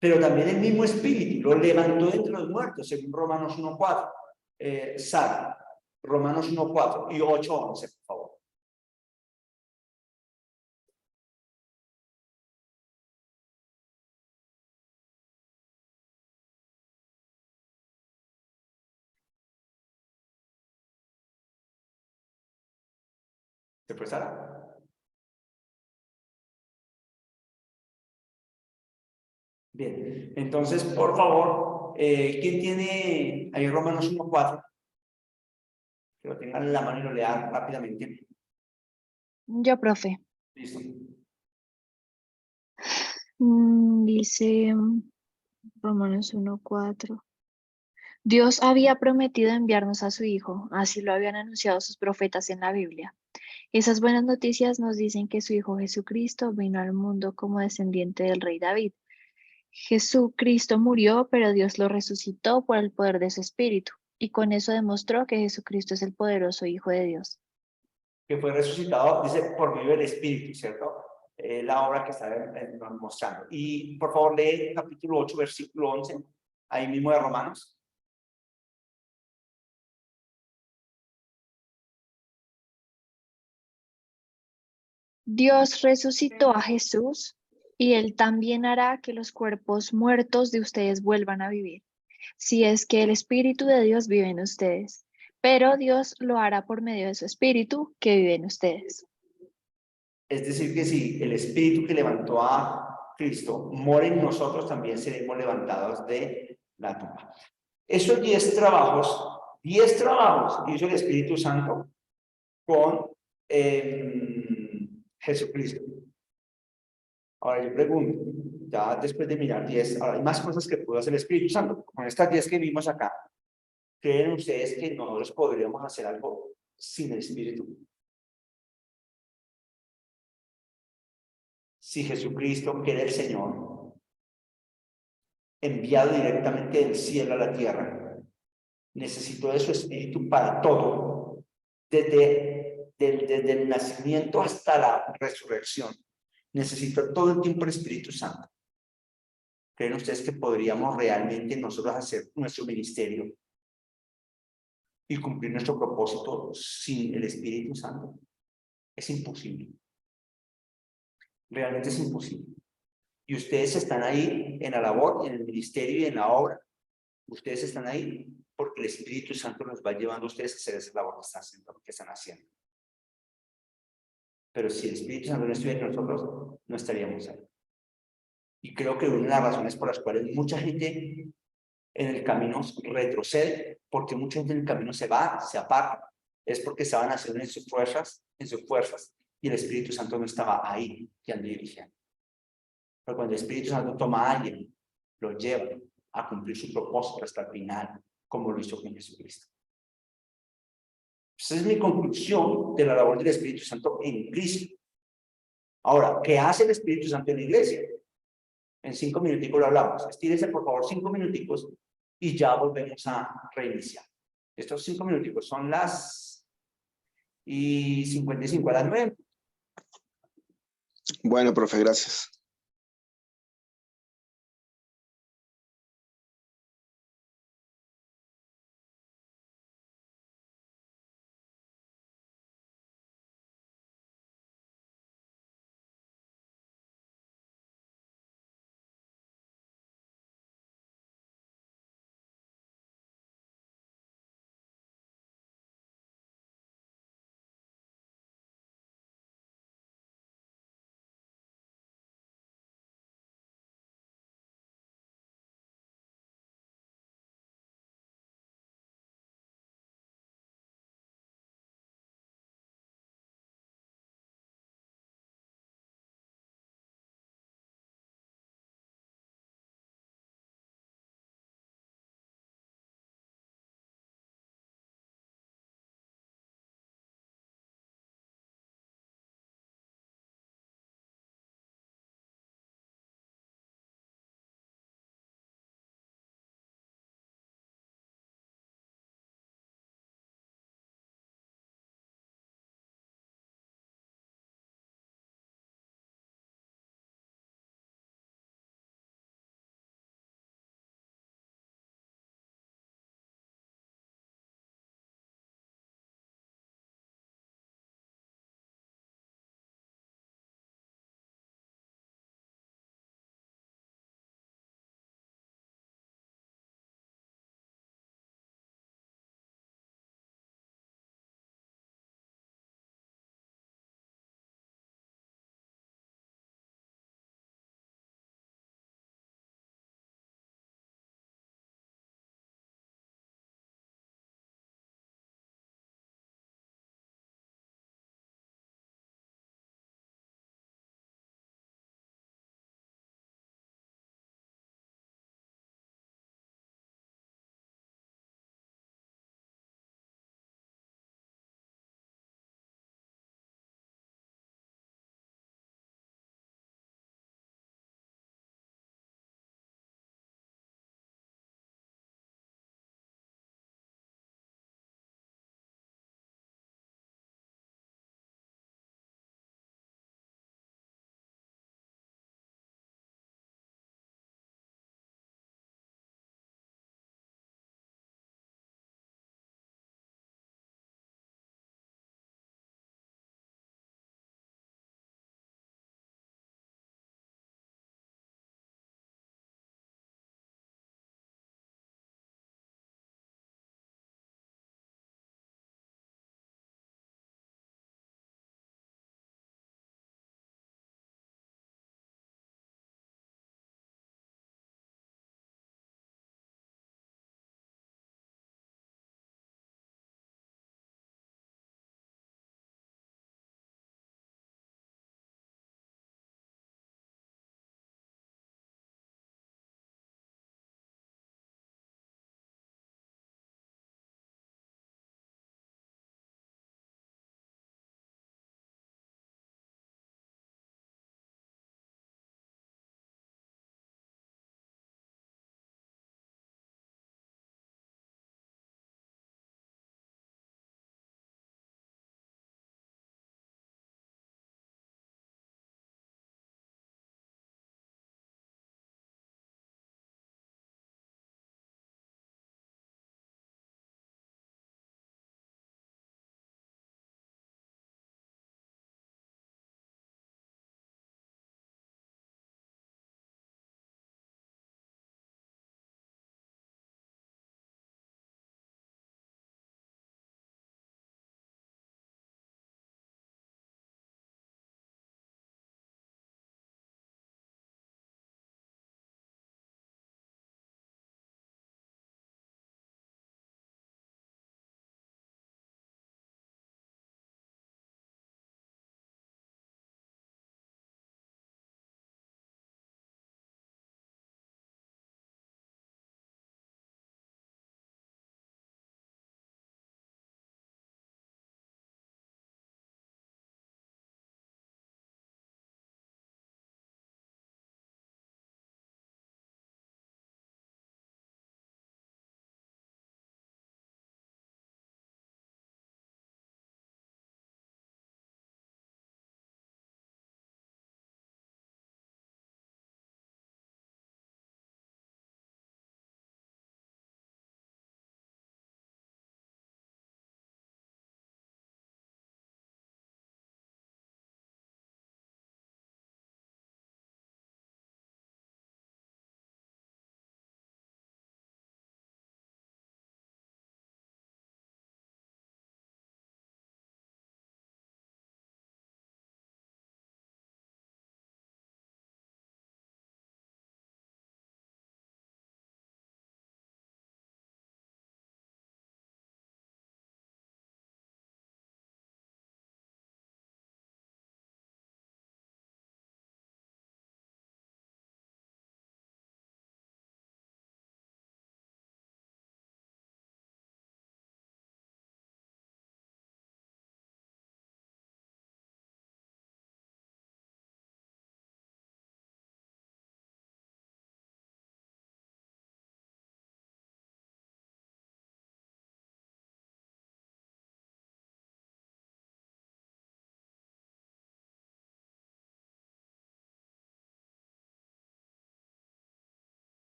Pero también el mismo Espíritu lo levantó de entre los muertos, según Romanos 1:4. Sara, Romanos 1:4 y 8:11, por favor. ¿Se fue Sara? Bien, entonces, por favor, ¿quién tiene ahí Romanos 1:4? Que lo tengan en la mano y lo lean rápidamente. Yo, profe. Listo. Dice Romanos 1:4. Dios había prometido enviarnos a su Hijo, así lo habían anunciado sus profetas en la Biblia. Esas buenas noticias nos dicen que su Hijo Jesucristo vino al mundo como descendiente del rey David. Jesucristo murió, pero Dios lo resucitó por el poder de su Espíritu, y con eso demostró que Jesucristo es el poderoso Hijo de Dios. Que fue resucitado, dice, por medio del Espíritu, ¿cierto? La obra que está mostrando. Y por favor, lee capítulo 8, versículo 11, ahí mismo de Romanos. Dios resucitó a Jesús, y Él también hará que los cuerpos muertos de ustedes vuelvan a vivir, si es que el Espíritu de Dios vive en ustedes. Pero Dios lo hará por medio de su Espíritu que vive en ustedes. Es decir, que si el Espíritu que levantó a Cristo mora en nosotros, también seremos levantados de la tumba. Esos 10 trabajos hizo el Espíritu Santo con Jesucristo. Ahora yo pregunto, ya después de mirar 10, ahora hay más cosas que pudo hacer el Espíritu Santo. Con estas 10 que vimos acá, ¿creen ustedes que nosotros podríamos hacer algo sin el Espíritu? Si Jesucristo, que era el Señor, enviado directamente del cielo a la tierra, necesitó de su Espíritu para todo, desde el nacimiento hasta la resurrección, necesitó todo el tiempo el Espíritu Santo. ¿Creen ustedes que podríamos realmente nosotros hacer nuestro ministerio y cumplir nuestro propósito sin el Espíritu Santo? Es imposible. Realmente es imposible. Y ustedes están ahí en la labor, en el ministerio y en la obra. Ustedes están ahí porque el Espíritu Santo nos va llevando a ustedes a hacer esa labor que están haciendo. Pero si el Espíritu Santo no estuviera en nosotros, no estaríamos ahí. Y creo que una de las razones por las cuales mucha gente en el camino retrocede, porque mucha gente en el camino se va, se aparta, es porque estaban haciendo en sus fuerzas, y el Espíritu Santo no estaba ahí, que han dirigiendo. Pero cuando el Espíritu Santo toma a alguien, lo lleva, a cumplir su propósito hasta el final, como lo hizo con Jesucristo. Esa es mi conclusión de la labor del Espíritu Santo en Cristo. Ahora, ¿qué hace el Espíritu Santo en la iglesia? En 5 minuticos lo hablamos. Estírense, por favor, 5 minuticos y ya volvemos a reiniciar. Estos 5 minuticos son las 55 a las 9. Bueno, profe, gracias.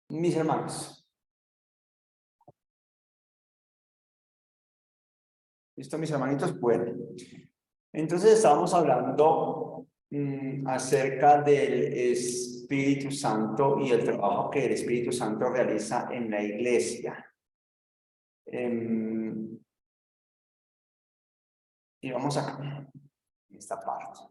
Mis hermanos. ¿Listo, mis hermanitos? Bueno. Entonces estábamos hablando acerca del Espíritu Santo y el trabajo que el Espíritu Santo realiza en la iglesia. Y vamos acá, en esta parte.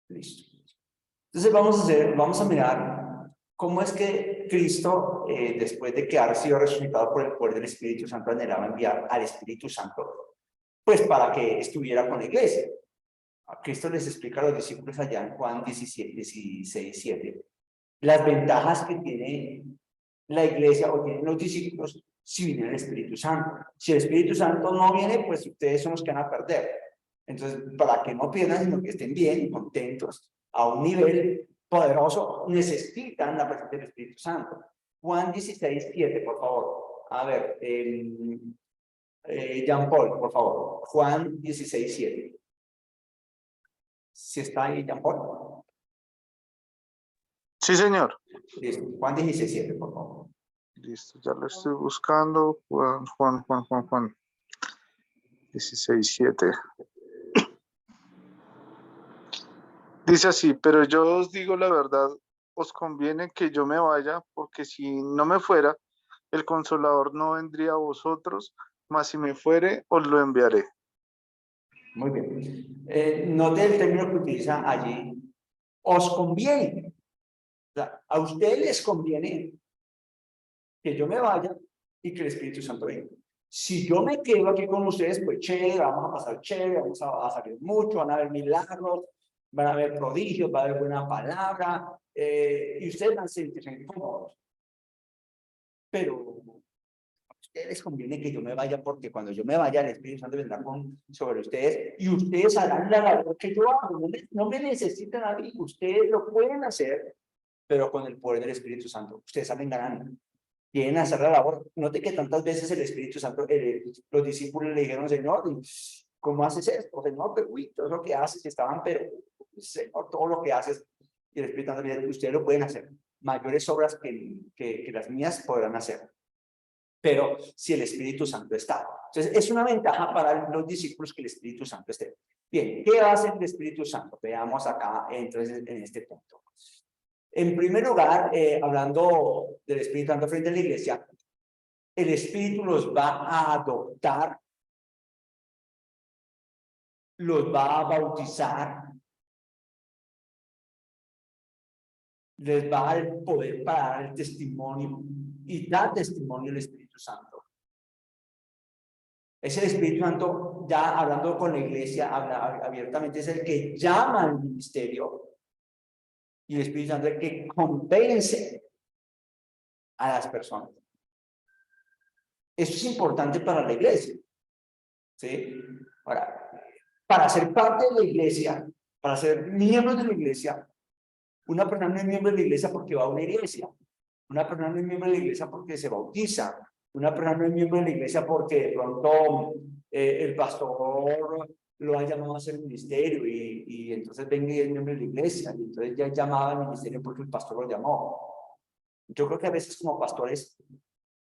Listo. Entonces vamos a mirar cómo es que Cristo, después de que ha sido resucitado por el poder del Espíritu Santo, anhelaba enviar al Espíritu Santo, pues para que estuviera con la iglesia. Cristo les explica a los discípulos allá en Juan 16:7, las ventajas que tiene la iglesia o tienen los discípulos si viene el Espíritu Santo. Si el Espíritu Santo no viene, pues ustedes son los que van a perder. Entonces, para que no pierdan, sino que estén bien, contentos, a un nivel poderoso, necesitan la presencia del Espíritu Santo. Juan 16:7, por favor. A ver, Jean Paul, por favor. Juan 16:7. ¿Si está ahí, Jean Paul? Sí, señor. Listo. Juan 16:7, por favor. Listo, ya lo estoy buscando. Juan. 16:7. Dice así, pero yo os digo la verdad, os conviene que yo me vaya, porque si no me fuera, el Consolador no vendría a vosotros, mas si me fuere, os lo enviaré. Muy bien. Note el término que utiliza allí. Os conviene. O sea, a ustedes les conviene que yo me vaya y que el Espíritu Santo venga. Si yo me quedo aquí con ustedes, pues chévere, vamos a pasar chévere, vamos a salir mucho, van a haber milagros, van a haber prodigios, va a haber buena palabra, y ustedes van a sentirse cómodos. Pero a ustedes les conviene que yo me vaya, porque cuando yo me vaya, el Espíritu Santo vendrá sobre ustedes y ustedes harán la labor que yo hago. No me necesitan a mí, ustedes lo pueden hacer, pero con el poder del Espíritu Santo. Ustedes salen ganando. Quieren hacer la labor. Note que tantas veces el Espíritu Santo, los discípulos le dijeron, Señor, ¿cómo haces esto? Señor, pero todo lo que haces, estaban, pero Señor, todo lo que haces, y el Espíritu Santo le dice, ustedes lo pueden hacer. Mayores obras que las mías podrán hacer. Pero si el Espíritu Santo está. Entonces, es una ventaja para los discípulos que el Espíritu Santo esté. Bien, ¿qué hace el Espíritu Santo? Veamos acá, entonces, en este punto. En primer lugar, hablando del Espíritu Santo frente a la iglesia, el Espíritu los va a adoptar, los va a bautizar, les va a dar el poder para dar el testimonio y dar testimonio al Espíritu Santo. Es el Espíritu Santo, ya hablando con la iglesia, habla abiertamente, es el que llama al ministerio. Y el Espíritu Santo es el que convence a las personas. Eso es importante para la iglesia. ¿Sí? Para ser parte de la iglesia, para ser miembros de la iglesia, una persona no es miembro de la iglesia porque va a una iglesia. Una persona no es miembro de la iglesia porque se bautiza. Una persona no es miembro de la iglesia porque de pronto el pastor lo ha llamado a hacer ministerio y entonces venga y es miembro de la iglesia y entonces ya es llamado al ministerio porque el pastor lo llamó. Yo creo que a veces como pastores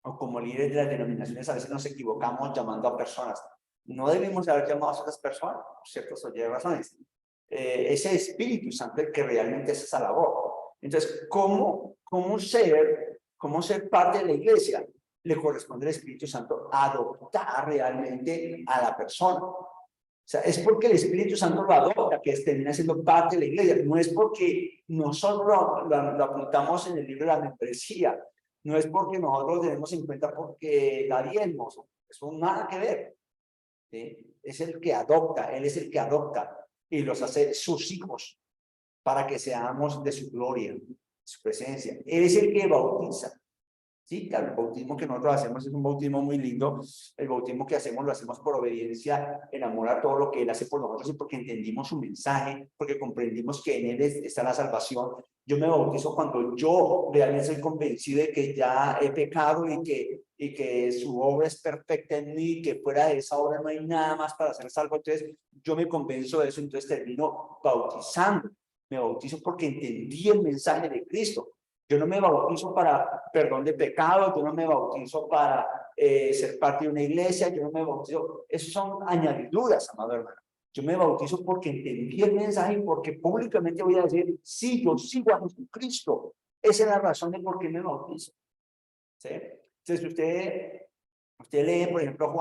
o como líderes de las denominaciones a veces nos equivocamos llamando a personas. No debemos haber llamado a esas personas, por ciertas razones. Ese Espíritu Santo el que realmente es esa labor. Entonces, ¿cómo ser parte de la iglesia? Le corresponde al Espíritu Santo adoptar realmente a la persona. O sea, es porque el Espíritu Santo lo adopta, que termina siendo parte de la iglesia. No es porque nosotros lo apuntamos en el libro de la membresía. No es porque nosotros lo tenemos en cuenta porque la diezmos. Eso nada que ver. ¿Sí? Es el que adopta, él es el que adopta y los hace sus hijos para que seamos de su gloria, de su presencia. Él es el que bautiza. Sí, claro, el bautismo que nosotros hacemos es un bautismo muy lindo. El bautismo que hacemos lo hacemos por obediencia, en amor a todo lo que Él hace por nosotros y porque entendimos su mensaje, porque comprendimos que en Él está la salvación. Yo me bautizo cuando yo realmente soy convencido de que ya he pecado y que su obra es perfecta en mí, que fuera de esa obra no hay nada más para ser salvo. Entonces yo me convenzo de eso, entonces termino bautizando. Me bautizo porque entendí el mensaje de Cristo. Yo no me bautizo para perdón de pecados, yo no me bautizo para ser parte de una iglesia, yo no me bautizo, eso son añadiduras, amado hermano. Yo me bautizo porque entendí el mensaje y porque públicamente voy a decir, sí, yo sigo a Jesucristo. Esa es la razón de por qué me bautizo. ¿Sí? Entonces, usted lee, por ejemplo,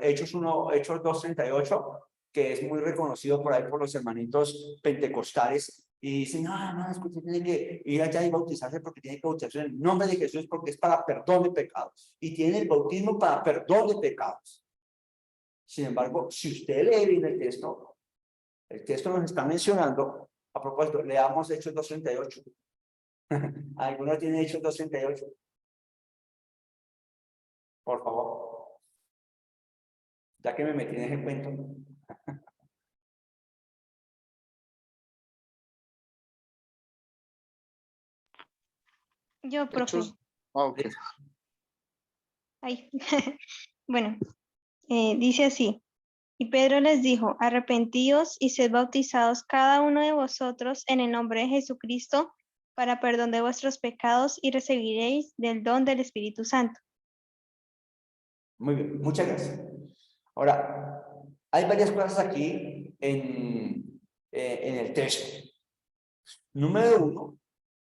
Hechos 2:38, que es muy reconocido por ahí por los hermanitos pentecostales, y dicen, no, es que usted tiene que ir allá y bautizarse porque tiene que bautizarse en el nombre de Jesús porque es para perdón de pecados. Y tiene el bautismo para perdón de pecados. Sin embargo, si usted lee bien el texto nos está mencionando, a propósito, leamos Hechos 2:38. ¿Alguno tiene Hechos 2:38? Por favor. Ya que me metí en ese cuento. Yo, profe. Ok. Ay. Bueno, dice así. Y Pedro les dijo, arrepentíos y sed bautizados cada uno de vosotros en el nombre de Jesucristo para perdón de vuestros pecados y recibiréis del don del Espíritu Santo. Muy bien, muchas gracias. Ahora, hay varias cosas aquí en el texto. Número 1,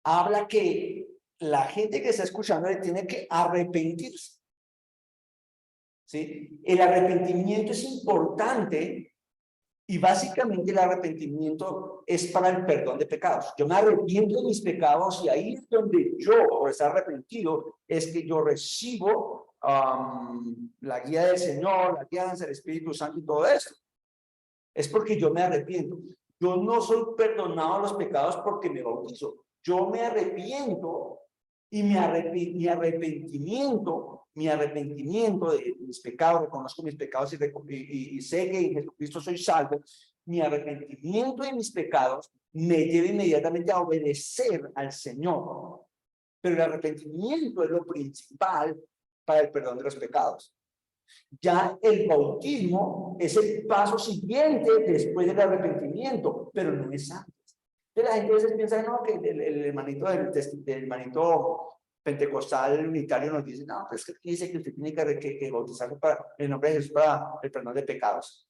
habla que la gente que está escuchando le tiene que arrepentirse. ¿Sí? El arrepentimiento es importante y básicamente el arrepentimiento es para el perdón de pecados. Yo me arrepiento de mis pecados y ahí es donde yo, por estar arrepentido, es que yo recibo la guía del Señor, la guianza del Espíritu Santo y todo eso. Es porque yo me arrepiento. Yo no soy perdonado de los pecados porque me bautizo. Yo me arrepiento y mi arrepentimiento de mis pecados, reconozco mis pecados y sé que en Jesucristo soy salvo. Mi arrepentimiento de mis pecados me lleva inmediatamente a obedecer al Señor. Pero el arrepentimiento es lo principal para el perdón de los pecados. Ya el bautismo es el paso siguiente después del arrepentimiento, pero no es antes. Entonces la gente a veces piensa, no, que el hermanito del hermanito pentecostal unitario nos dice, no, pues que dice que usted tiene que bautizarse para el nombre de Jesús para el perdón de pecados.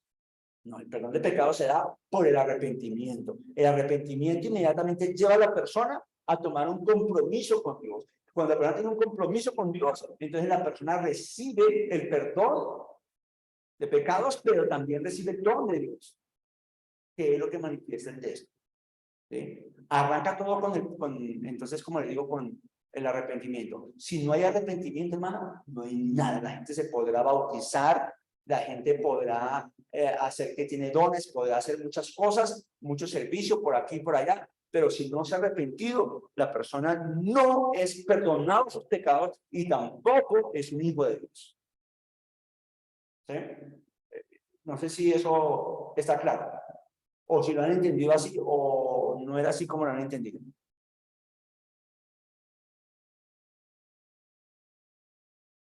No, el perdón de pecados se da por el arrepentimiento. El arrepentimiento inmediatamente lleva a la persona a tomar un compromiso con Dios. Cuando la persona tiene un compromiso con Dios, entonces la persona recibe el perdón de pecados, pero también recibe el don de Dios, que es lo que manifiesta el texto. ¿Sí? Arranca todo entonces, como le digo, con el arrepentimiento. Si no hay arrepentimiento, hermano, no hay nada. La gente se podrá bautizar, la gente podrá hacer que tiene dones, podrá hacer muchas cosas, mucho servicio por aquí y por allá, pero si no se ha arrepentido, la persona no es perdonado sus pecados y tampoco es un hijo de Dios. ¿Sí? No sé si eso está claro, o si lo han entendido así, o no era así como lo han entendido.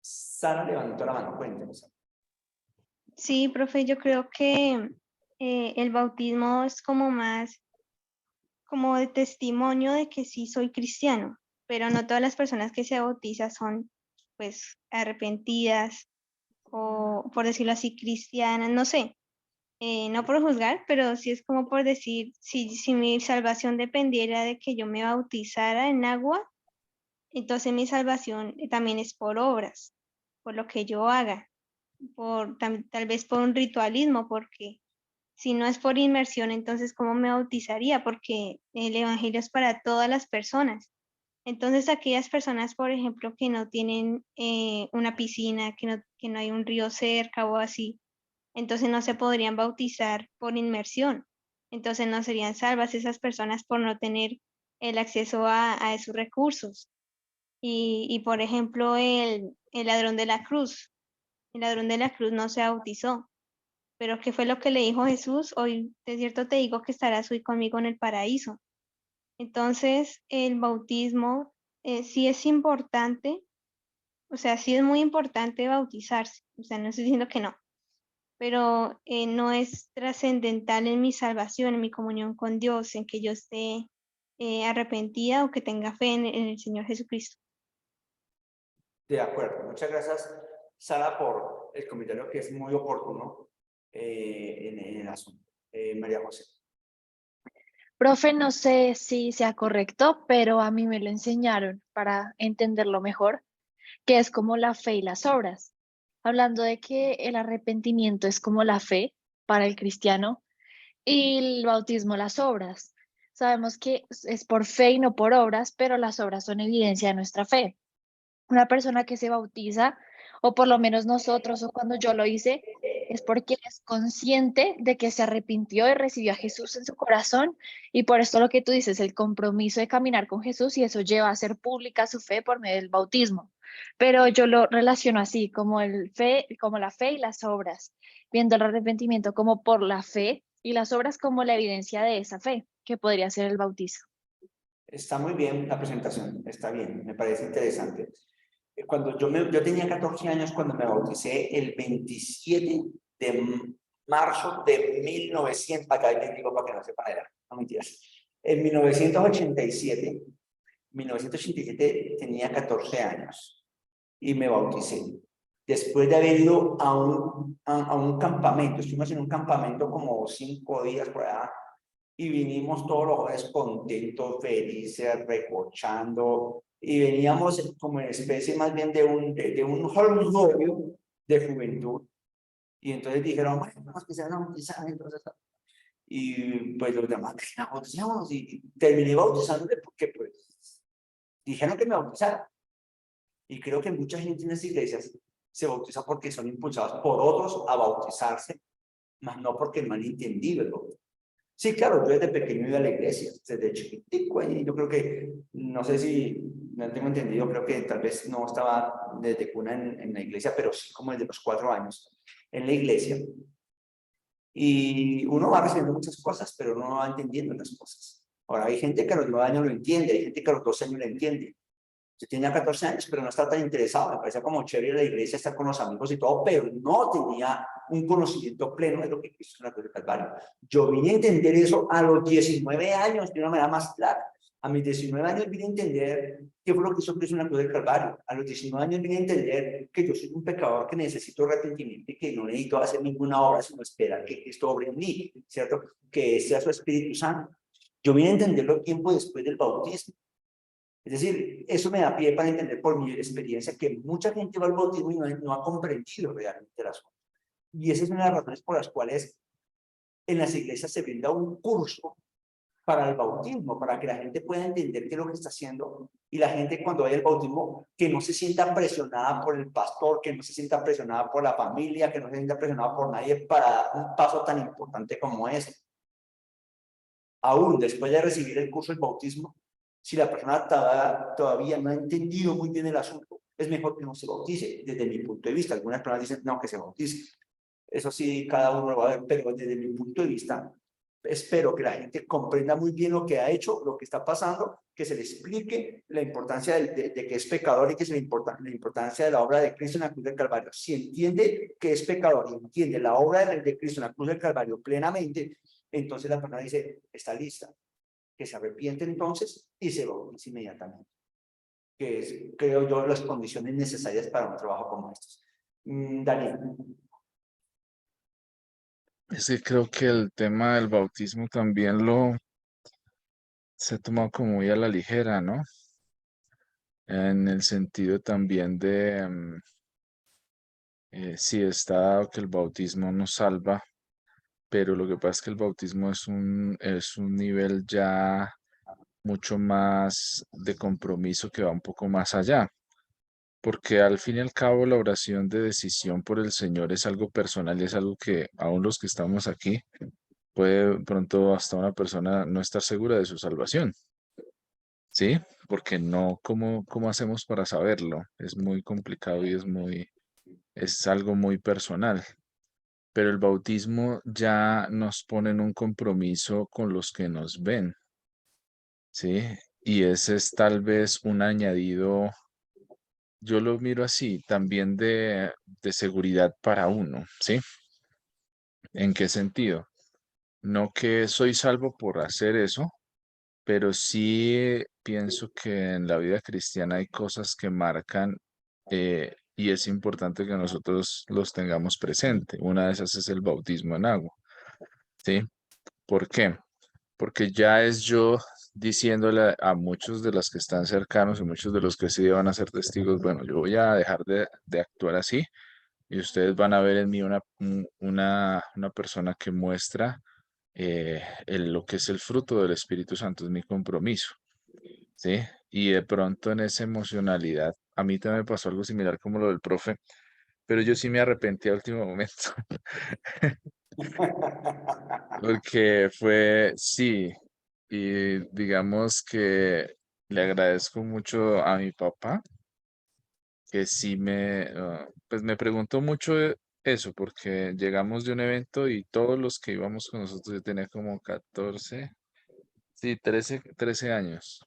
Sara levantó la mano, cuéntenos. Sí, profe, yo creo que el bautismo es como más como de testimonio de que sí soy cristiano, pero no todas las personas que se bautizan son pues arrepentidas o por decirlo así cristianas, no sé, no por juzgar, pero sí es como por decir, si mi salvación dependiera de que yo me bautizara en agua, entonces mi salvación también es por obras, por lo que yo haga, tal vez por un ritualismo, porque si no es por inmersión, entonces ¿cómo me bautizaría? Porque el evangelio es para todas las personas. Entonces aquellas personas, por ejemplo, que no tienen una piscina, que no hay un río cerca o así, entonces no se podrían bautizar por inmersión. Entonces no serían salvas esas personas por no tener el acceso a esos recursos. Y por ejemplo, el ladrón de la cruz. El ladrón de la cruz no se bautizó. Pero ¿qué fue lo que le dijo Jesús? Hoy de cierto te digo que estarás hoy conmigo en el paraíso. Entonces, el bautismo sí es importante, o sea, sí es muy importante bautizarse. O sea, no estoy diciendo que no. pero no es trascendental en mi salvación, en mi comunión con Dios, en que yo esté arrepentida o que tenga fe en el Señor Jesucristo. De acuerdo. Muchas gracias, Sara, por el comentario que es muy oportuno en el asunto. María José. Profe, no sé si sea correcto, pero a mí me lo enseñaron para entenderlo mejor, que es como la fe y las obras. Hablando de que el arrepentimiento es como la fe para el cristiano y el bautismo las obras. Sabemos que es por fe y no por obras, pero las obras son evidencia de nuestra fe. Una persona que se bautiza, o por lo menos nosotros, o cuando yo lo hice, es porque es consciente de que se arrepintió y recibió a Jesús en su corazón, y por esto lo que tú dices, el compromiso de caminar con Jesús, y eso lleva a hacer pública su fe por medio del bautismo. Pero yo lo relaciono así, como como la fe y las obras, viendo el arrepentimiento como por la fe y las obras como la evidencia de esa fe, que podría ser el bautizo. Está muy bien la presentación, está bien, me parece interesante. Cuando yo tenía 14 años cuando me bauticé el 27 de marzo de 1900, acá te digo para que no sepan la edad, no mentiras. En 1987 tenía 14 años y me bauticé. Después de haber ido a un campamento, estuvimos en un campamento como 5 días por allá, y vinimos todos los jóvenes contentos, felices, recochando, y veníamos como en especie más bien de un holgorio de juventud. Y entonces dijeron, bueno, vamos que se van a bautizar, entonces, y pues los demás, que nos bautizamos, y terminé bautizándole porque pues dijeron que me bautizara. Y creo que mucha gente en las iglesias se bautiza porque son impulsados por otros a bautizarse, más no porque no han entendido el bautismo. Sí, claro, yo desde pequeño iba a la iglesia, desde chiquitico, y yo creo que, no sé si no tengo entendido, creo que tal vez no estaba desde cuna en la iglesia, pero sí como desde los 4 años en la iglesia. Y uno va recibiendo muchas cosas, pero no va entendiendo las cosas. Ahora, hay gente que a los 9 años lo entiende, hay gente que a los 12 años lo entiende. Yo tenía 14 años, pero no estaba tan interesado. Me parecía como chévere la iglesia, estar con los amigos y todo, pero no tenía un conocimiento pleno de lo que Cristo en la cruz del Calvario. Yo vine a entender eso a los 19 años de una manera más clara. A mis 19 años vine a entender qué fue lo que hizo Cristo en la cruz del Calvario. A los 19 años vine a entender que yo soy un pecador que necesito arrepentimiento y que no necesito hacer ninguna obra, sino esperar que Cristo obre en mí, ¿cierto? Que sea su Espíritu Santo. Yo vine a entenderlo tiempo después del bautismo. Es decir, eso me da pie para entender por mi experiencia que mucha gente va al bautismo y no ha comprendido realmente las cosas. Y esa es una de las razones por las cuales en las iglesias se brinda un curso para el bautismo, para que la gente pueda entender qué es lo que está haciendo, y la gente cuando vaya al bautismo que no se sienta presionada por el pastor, que no se sienta presionada por la familia, que no se sienta presionada por nadie para dar un paso tan importante como ese. Aún después de recibir el curso del bautismo, si la persona todavía no ha entendido muy bien el asunto, es mejor que no se bautice, desde mi punto de vista. Algunas personas dicen, no, que se bautice. Eso sí, cada uno lo va a ver, pero desde mi punto de vista, espero que la gente comprenda muy bien lo que ha hecho, lo que está pasando, que se le explique la importancia de que es pecador y que es la importancia de la obra de Cristo en la cruz del Calvario. Si entiende que es pecador y entiende la obra de Cristo en la cruz del Calvario plenamente, entonces la persona dice, está lista, que se arrepiente entonces y se bautiza inmediatamente, que es, creo yo, las condiciones necesarias para un trabajo como estos. Daniel. Es que creo que el tema del bautismo también se ha tomado como muy a la ligera, ¿no? En el sentido también de, sí, está dado que el bautismo nos salva, pero lo que pasa es que el bautismo es un nivel ya mucho más de compromiso que va un poco más allá, porque al fin y al cabo la oración de decisión por el Señor es algo personal y es algo que aún los que estamos aquí puede pronto hasta una persona no estar segura de su salvación, ¿sí? Porque no, ¿cómo hacemos para saberlo? Es muy complicado y es algo muy personal. Pero el bautismo ya nos pone en un compromiso con los que nos ven, ¿sí? Y ese es tal vez un añadido, yo lo miro así, también de seguridad para uno, ¿sí? ¿En qué sentido? No que soy salvo por hacer eso, pero sí pienso que en la vida cristiana hay cosas que marcan y es importante que nosotros los tengamos presente. Una de esas es el bautismo en agua, ¿sí? ¿Por qué? Porque ya es yo diciéndole a muchos de los que están cercanos y muchos de los que sí van a ser testigos, bueno, yo voy a dejar de actuar así y ustedes van a ver en mí una persona que muestra lo que es el fruto del Espíritu Santo, es mi compromiso, ¿sí? Y de pronto en esa emocionalidad, a mí también me pasó algo similar como lo del profe, pero yo sí me arrepentí a último momento, porque fue, sí, y digamos que le agradezco mucho a mi papá, que sí pues me preguntó mucho eso, porque llegamos de un evento y todos los que íbamos con nosotros, yo tenía como 14, sí, 13 años.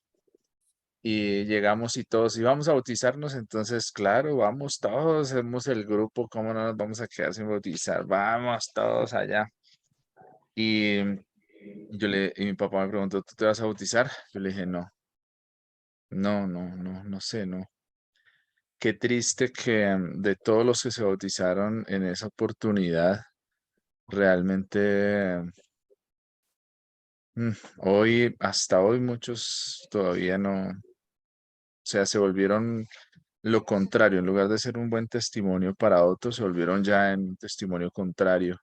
Y llegamos y todos íbamos a bautizarnos, entonces, claro, vamos todos, somos el grupo, ¿cómo no nos vamos a quedar sin bautizar? Vamos todos allá. Y y mi papá me preguntó, ¿tú te vas a bautizar? Yo le dije, no, no sé, no. Qué triste que de todos los que se bautizaron en esa oportunidad, realmente hoy, hasta hoy, muchos todavía no, o sea, se volvieron lo contrario, en lugar de ser un buen testimonio para otros, se volvieron ya en un testimonio contrario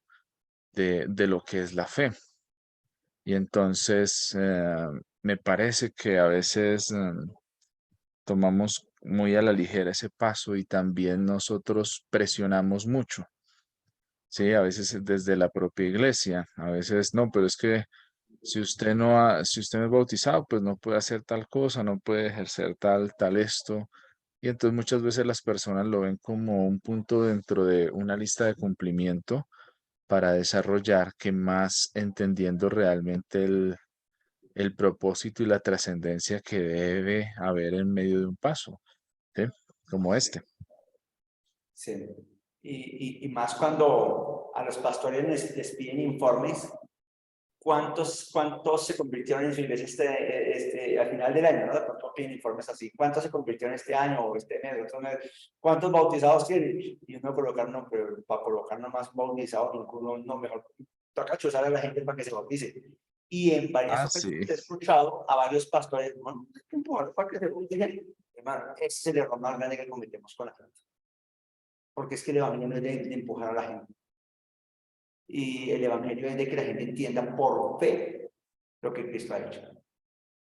de lo que es la fe. Y entonces me parece que a veces tomamos muy a la ligera ese paso y también nosotros presionamos mucho. Sí, a veces desde la propia iglesia, a veces no, pero es que si usted no es bautizado, pues no puede hacer tal cosa, no puede ejercer tal esto. Y entonces muchas veces las personas lo ven como un punto dentro de una lista de cumplimiento para desarrollar que más entendiendo realmente el propósito y la trascendencia que debe haber en medio de un paso, ¿sí? Como este. Sí. Y más cuando a los pastores les piden informes, ¿cuántos se convirtieron en su iglesia al final del año? ¿No? De pronto piden informes así. ¿Cuántos se convirtieron este año o este mes? Otro mes? ¿Cuántos bautizados tienen? Y uno colocar, no, pero para colocar nomás bautizados, ninguno, no, mejor toca chuzar a la gente para que se bautice. Y en varias Ah, ocasiones sí. he escuchado a varios pastores, bueno, para que se bauticen. Hermano, ese es el error más grande que cometemos con la gente. Porque es que el evangelio no es de empujar a la gente. Y el evangelio es de que la gente entienda por fe lo que Cristo ha hecho.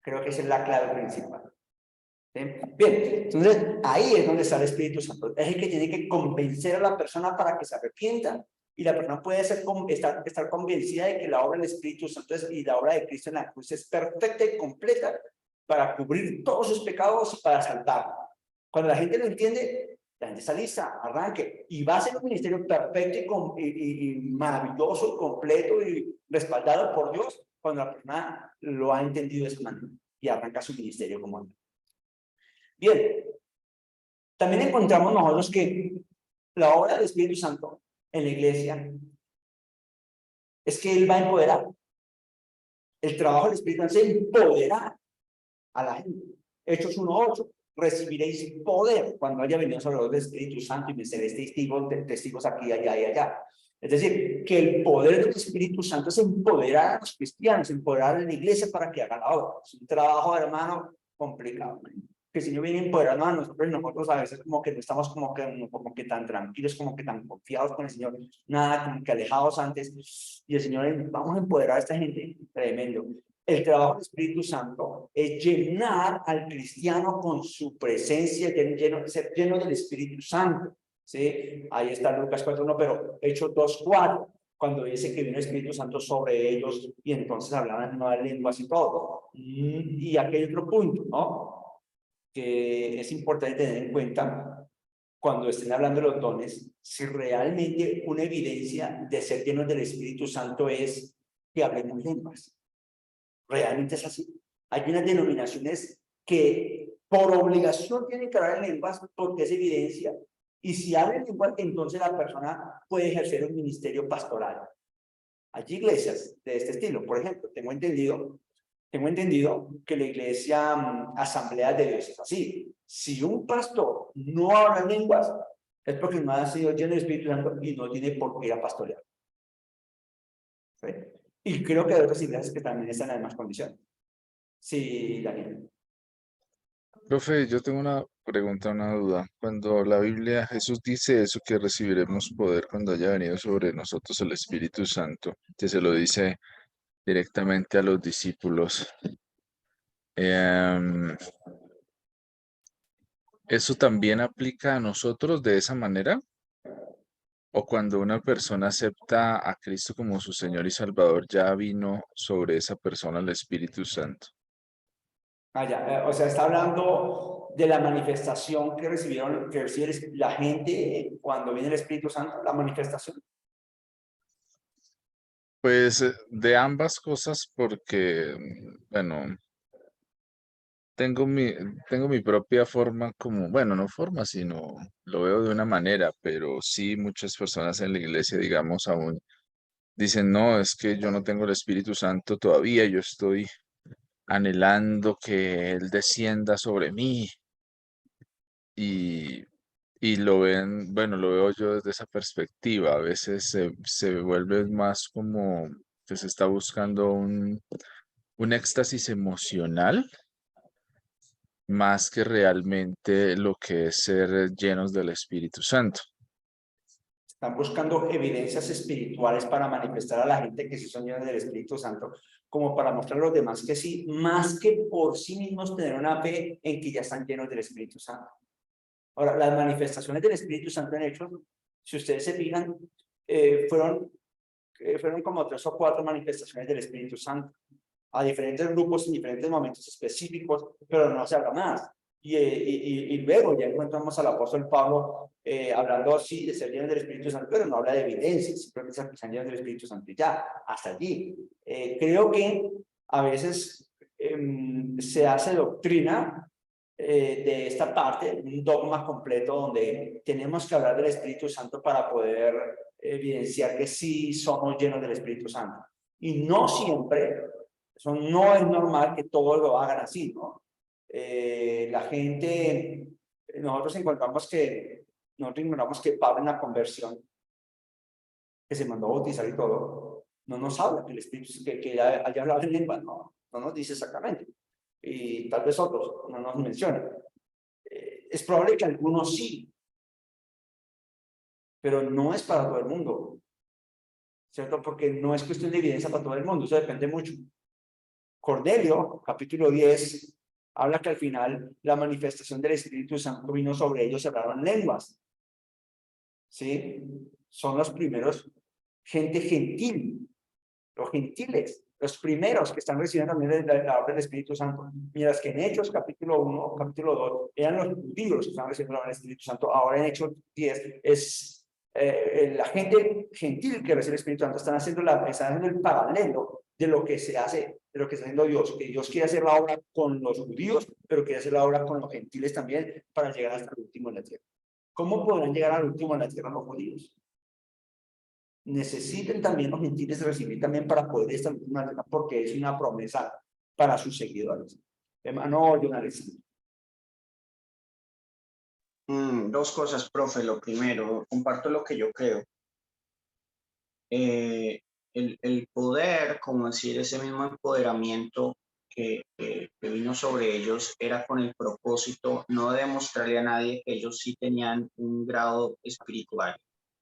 Creo que esa es la clave principal. ¿Sí? Bien, entonces ahí es donde está el Espíritu Santo. Es el que tiene que convencer a la persona para que se arrepienta. Y la persona puede estar convencida de que la obra del Espíritu Santo y la obra de Cristo en la cruz es perfecta y completa para cubrir todos sus pecados y para salvarlo. Cuando la gente lo entiende, la gente está lista, arranque, y va a ser un ministerio perfecto y maravilloso, completo y respaldado por Dios cuando la persona lo ha entendido de esa manera y arranca su ministerio como él. Bien, también encontramos nosotros que la obra del Espíritu Santo en la iglesia es que Él va a empoderar. El trabajo del Espíritu Santo es empoderar a la gente. Hechos 1:8. Recibiréis poder cuando haya venido sobre vosotros el Espíritu Santo y me seréis testigos aquí, allá y allá. Es decir, que el poder del Espíritu Santo es empoderar a los cristianos, empoderar a la iglesia para que hagan la obra. Es un trabajo, hermano, complicado. Que el Señor viene empoderando a nosotros a veces como que no estamos como que tan tranquilos, como que tan confiados con el Señor, nada, como que alejados antes. Y el Señor, vamos a empoderar a esta gente, tremendo. El trabajo del Espíritu Santo es llenar al cristiano con su presencia, ser lleno del Espíritu Santo. ¿Sí? Ahí está Lucas 4:1, pero Hechos 2:4, cuando dice que vino el Espíritu Santo sobre ellos y entonces hablaban nuevas lenguas y todo. Y aquí hay otro punto, ¿no? Que es importante tener en cuenta cuando estén hablando de los dones, si realmente una evidencia de ser llenos del Espíritu Santo es que hablemos lenguas. Realmente es así. Hay unas denominaciones que por obligación tienen que hablar en lenguas porque es evidencia. Y si hablan en lenguas, entonces la persona puede ejercer un ministerio pastoral. Hay iglesias de este estilo. Por ejemplo, tengo entendido que la iglesia Asamblea de Dios es así. Si un pastor no habla lenguas, es porque no ha sido lleno del Espíritu Santo y no tiene por qué ir a pastorear. ¿Sí? Y creo que hay otras iglesias que también están en las mismas condiciones. Sí, Daniel. Profe, yo tengo una pregunta, una duda. Cuando la Biblia, Jesús dice eso, que recibiremos poder cuando haya venido sobre nosotros el Espíritu Santo, que se lo dice directamente a los discípulos. ¿Eso también aplica a nosotros de esa manera? ¿O cuando una persona acepta a Cristo como su Señor y Salvador, ya vino sobre esa persona el Espíritu Santo? O sea, está hablando de la manifestación que recibe la gente cuando viene el Espíritu Santo, la manifestación. Pues de ambas cosas, porque, bueno, tengo mi propia forma como, bueno, no forma, sino lo veo de una manera, pero sí muchas personas en la iglesia, digamos, aún dicen, no, es que yo no tengo el Espíritu Santo todavía, yo estoy anhelando que Él descienda sobre mí y, y lo ven, bueno, lo veo yo desde esa perspectiva, a veces se vuelve más como que se está buscando un éxtasis emocional más que realmente lo que es ser llenos del Espíritu Santo. Están buscando evidencias espirituales para manifestar a la gente que sí son llenos del Espíritu Santo, como para mostrar a los demás que sí, más que por sí mismos tener una fe en que ya están llenos del Espíritu Santo. Ahora, las manifestaciones del Espíritu Santo en Hechos, si ustedes se fijan, fueron como 3 o 4 manifestaciones del Espíritu Santo, a diferentes grupos en diferentes momentos específicos, pero no se habla más. Y luego ya encontramos al apóstol Pablo hablando así de ser llenos del Espíritu Santo, pero no habla de evidencias, simplemente se llenos del Espíritu Santo y ya, hasta allí. Creo que a veces se hace doctrina de esta parte, un dogma completo donde tenemos que hablar del Espíritu Santo para poder evidenciar que sí somos llenos del Espíritu Santo. Y no siempre, eso no es normal que todos lo hagan así, ¿no? La gente, nosotros ignoramos que Pablo en la conversión, que se mandó a bautizar y todo, no nos habla que el Espíritu, que haya hablado en lengua, no nos dice exactamente. Y tal vez otros no nos mencionan. Es probable que algunos sí, pero no es para todo el mundo, ¿cierto? Porque no es cuestión de evidencia para todo el mundo, eso depende mucho. Cornelio, capítulo 10, habla que al final la manifestación del Espíritu Santo vino sobre ellos y hablaron lenguas. ¿Sí? Son los primeros, gente gentil, los gentiles, los primeros que están recibiendo también la obra del Espíritu Santo. Mientras que en Hechos, capítulo 1, capítulo 2, eran los judíos que están recibiendo la obra del Espíritu Santo. Ahora en Hechos 10 es la gente gentil que recibe el Espíritu Santo. Están haciendo el paralelo de lo que se hace, de lo que está haciendo Dios, que Dios quiere hacer la obra con los judíos, pero quiere hacer la obra con los gentiles también para llegar hasta el último en la tierra. ¿Cómo podrán llegar al último en la tierra los judíos? Necesiten también los gentiles recibir también para poder estar en la tierra, porque es una promesa para sus seguidores. Hermano Jonathan. Dos cosas, profe. Lo primero, comparto lo que yo creo. El poder, como decir, ese mismo empoderamiento que vino sobre ellos era con el propósito no de demostrarle a nadie que ellos sí tenían un grado espiritual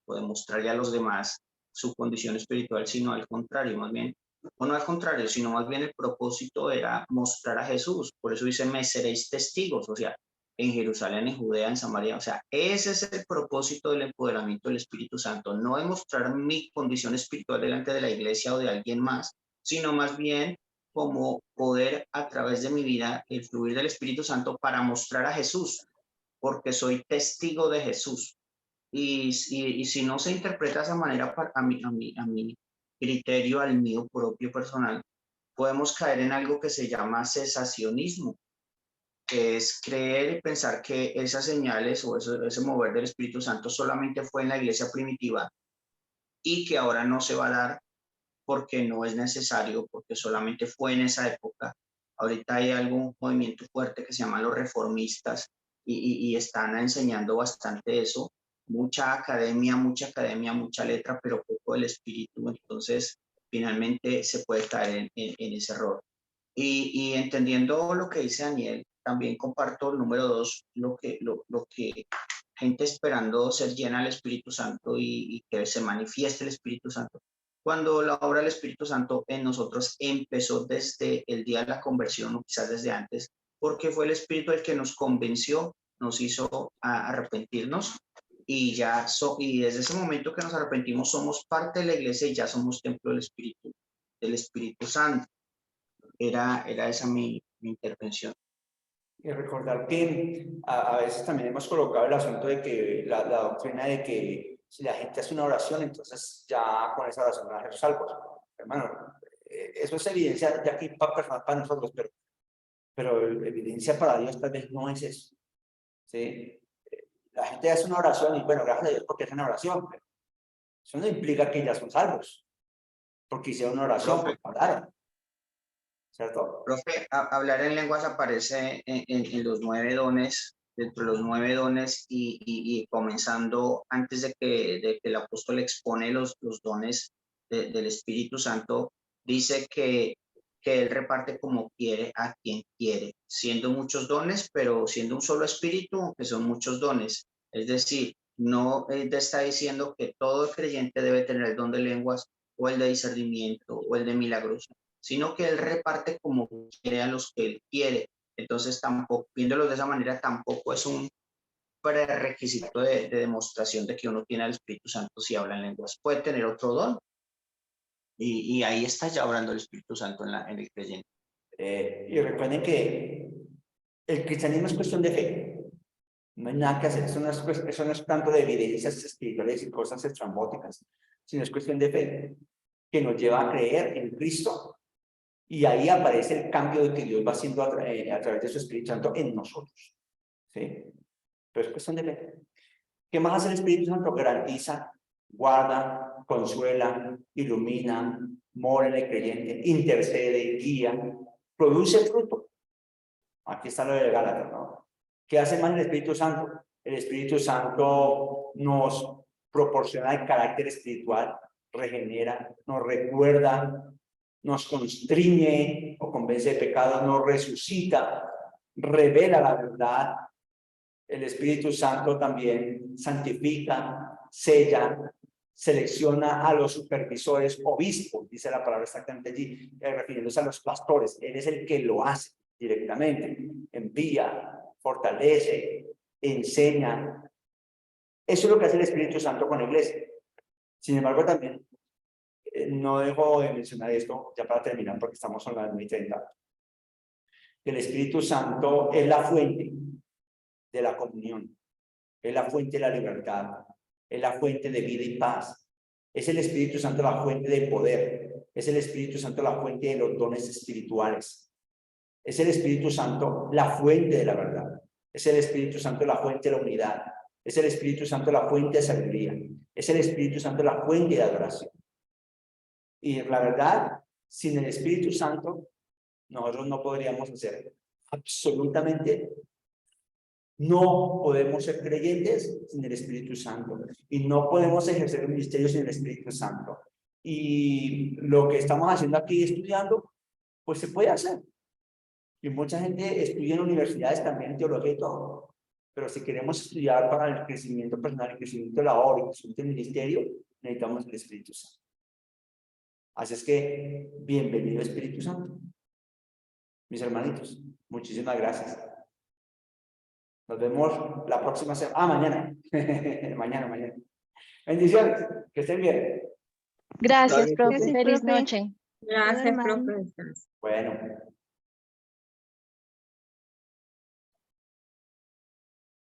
o demostrarle a los demás su condición espiritual, sino al contrario, más bien, o no al contrario, sino más bien el propósito era mostrar a Jesús. Por eso dice, me seréis testigos, o sea, en Jerusalén, en Judea, en Samaria. O sea, ese es el propósito del empoderamiento del Espíritu Santo, no demostrar mi condición espiritual delante de la iglesia o de alguien más, sino más bien como poder a través de mi vida el fluir del Espíritu Santo para mostrar a Jesús, porque soy testigo de Jesús. Y si no se interpreta de esa manera a mi criterio, al mío propio personal, podemos caer en algo que se llama cesacionismo, que es creer y pensar que esas señales o ese mover del Espíritu Santo solamente fue en la iglesia primitiva y que ahora no se va a dar porque no es necesario, porque solamente fue en esa época. Ahorita hay algún movimiento fuerte que se llama los reformistas y están enseñando bastante eso. Mucha academia, mucha letra, pero poco del espíritu. Entonces, finalmente se puede caer en ese error. Y entendiendo lo que dice Daniel, también comparto el número 2, lo que gente esperando ser llena del Espíritu Santo y que se manifieste el Espíritu Santo. Cuando la obra del Espíritu Santo en nosotros empezó desde el día de la conversión o quizás desde antes, porque fue el Espíritu el que nos convenció, nos hizo arrepentirnos y y desde ese momento que nos arrepentimos somos parte de la iglesia y ya somos templo del Espíritu Santo. Era esa mi intervención. Y recordar que a veces también hemos colocado el asunto de que la doctrina de que si la gente hace una oración, entonces ya con esa oración van a ser salvos. Hermano, eso es evidencia ya aquí para nosotros, pero evidencia para Dios tal vez no es eso. ¿Sí? La gente hace una oración y bueno, gracias a Dios porque hace una oración, pero eso no implica que ya son salvos, porque hicieron una oración, porque hablaron. ¿Cierto? Profe, hablar en lenguas aparece en los 9 dones, dentro de los 9 dones y comenzando antes de que el apóstol expone los dones del Espíritu Santo, dice que él reparte como quiere a quien quiere, siendo muchos dones, pero siendo un solo espíritu, que son muchos dones. Es decir, no está diciendo que todo creyente debe tener el don de lenguas o el de discernimiento o el de milagros, sino que él reparte como quiere a los que él quiere. Entonces, tampoco, viéndolo de esa manera, tampoco es un prerequisito de demostración de que uno tiene al Espíritu Santo si habla en lenguas. Puede tener otro don. Y ahí está ya obrando el Espíritu Santo en el creyente. Y recuerden que el cristianismo es cuestión de fe. No hay nada que hacer. Eso no es tanto de evidencias espirituales y cosas estrambóticas, sino es cuestión de fe que nos lleva a creer en Cristo. Y ahí aparece el cambio de que Dios va haciendo a través de su Espíritu Santo en nosotros. ¿Sí? Pero es cuestión de fe. ¿Qué más hace el Espíritu Santo? Garantiza, guarda, consuela, ilumina, mora en el creyente, intercede, guía, produce fruto. Aquí está lo de Gálatas, ¿no? ¿Qué hace más el Espíritu Santo? El Espíritu Santo nos proporciona el carácter espiritual, regenera, nos recuerda, nos constriñe o convence de pecado, nos resucita, revela la verdad. El Espíritu Santo también santifica, sella, selecciona a los supervisores, obispos, dice la palabra exactamente allí, refiriéndose a los pastores. Él es el que lo hace directamente, envía, fortalece, enseña. Eso es lo que hace el Espíritu Santo con la iglesia. Sin embargo, también no dejo de mencionar esto, ya para terminar, porque estamos en las 9:30. El Espíritu Santo es la fuente de la comunión, es la fuente de la libertad, es la fuente de vida y paz. Es el Espíritu Santo la fuente de poder, es el Espíritu Santo la fuente de los dones espirituales. Es el Espíritu Santo la fuente de la verdad, es el Espíritu Santo la fuente de la unidad, es el Espíritu Santo la fuente de sabiduría, es el Espíritu Santo la fuente de adoración. Y la verdad, sin el Espíritu Santo, nosotros no podríamos hacer absolutamente, no podemos ser creyentes sin el Espíritu Santo y no podemos ejercer el ministerio sin el Espíritu Santo. Y lo que estamos haciendo aquí estudiando, pues se puede hacer. Y mucha gente estudia en universidades también teología y todo. Pero si queremos estudiar para el crecimiento personal, el crecimiento de la obra, el crecimiento del ministerio, necesitamos el Espíritu Santo. Así es que, bienvenido Espíritu Santo. Mis hermanitos, muchísimas gracias. Nos vemos la próxima semana. Mañana. mañana. Bendiciones. Que estén bien. Gracias, profe. Gracias, Feliz profe. noche. Gracias, hermano. profe. Bueno.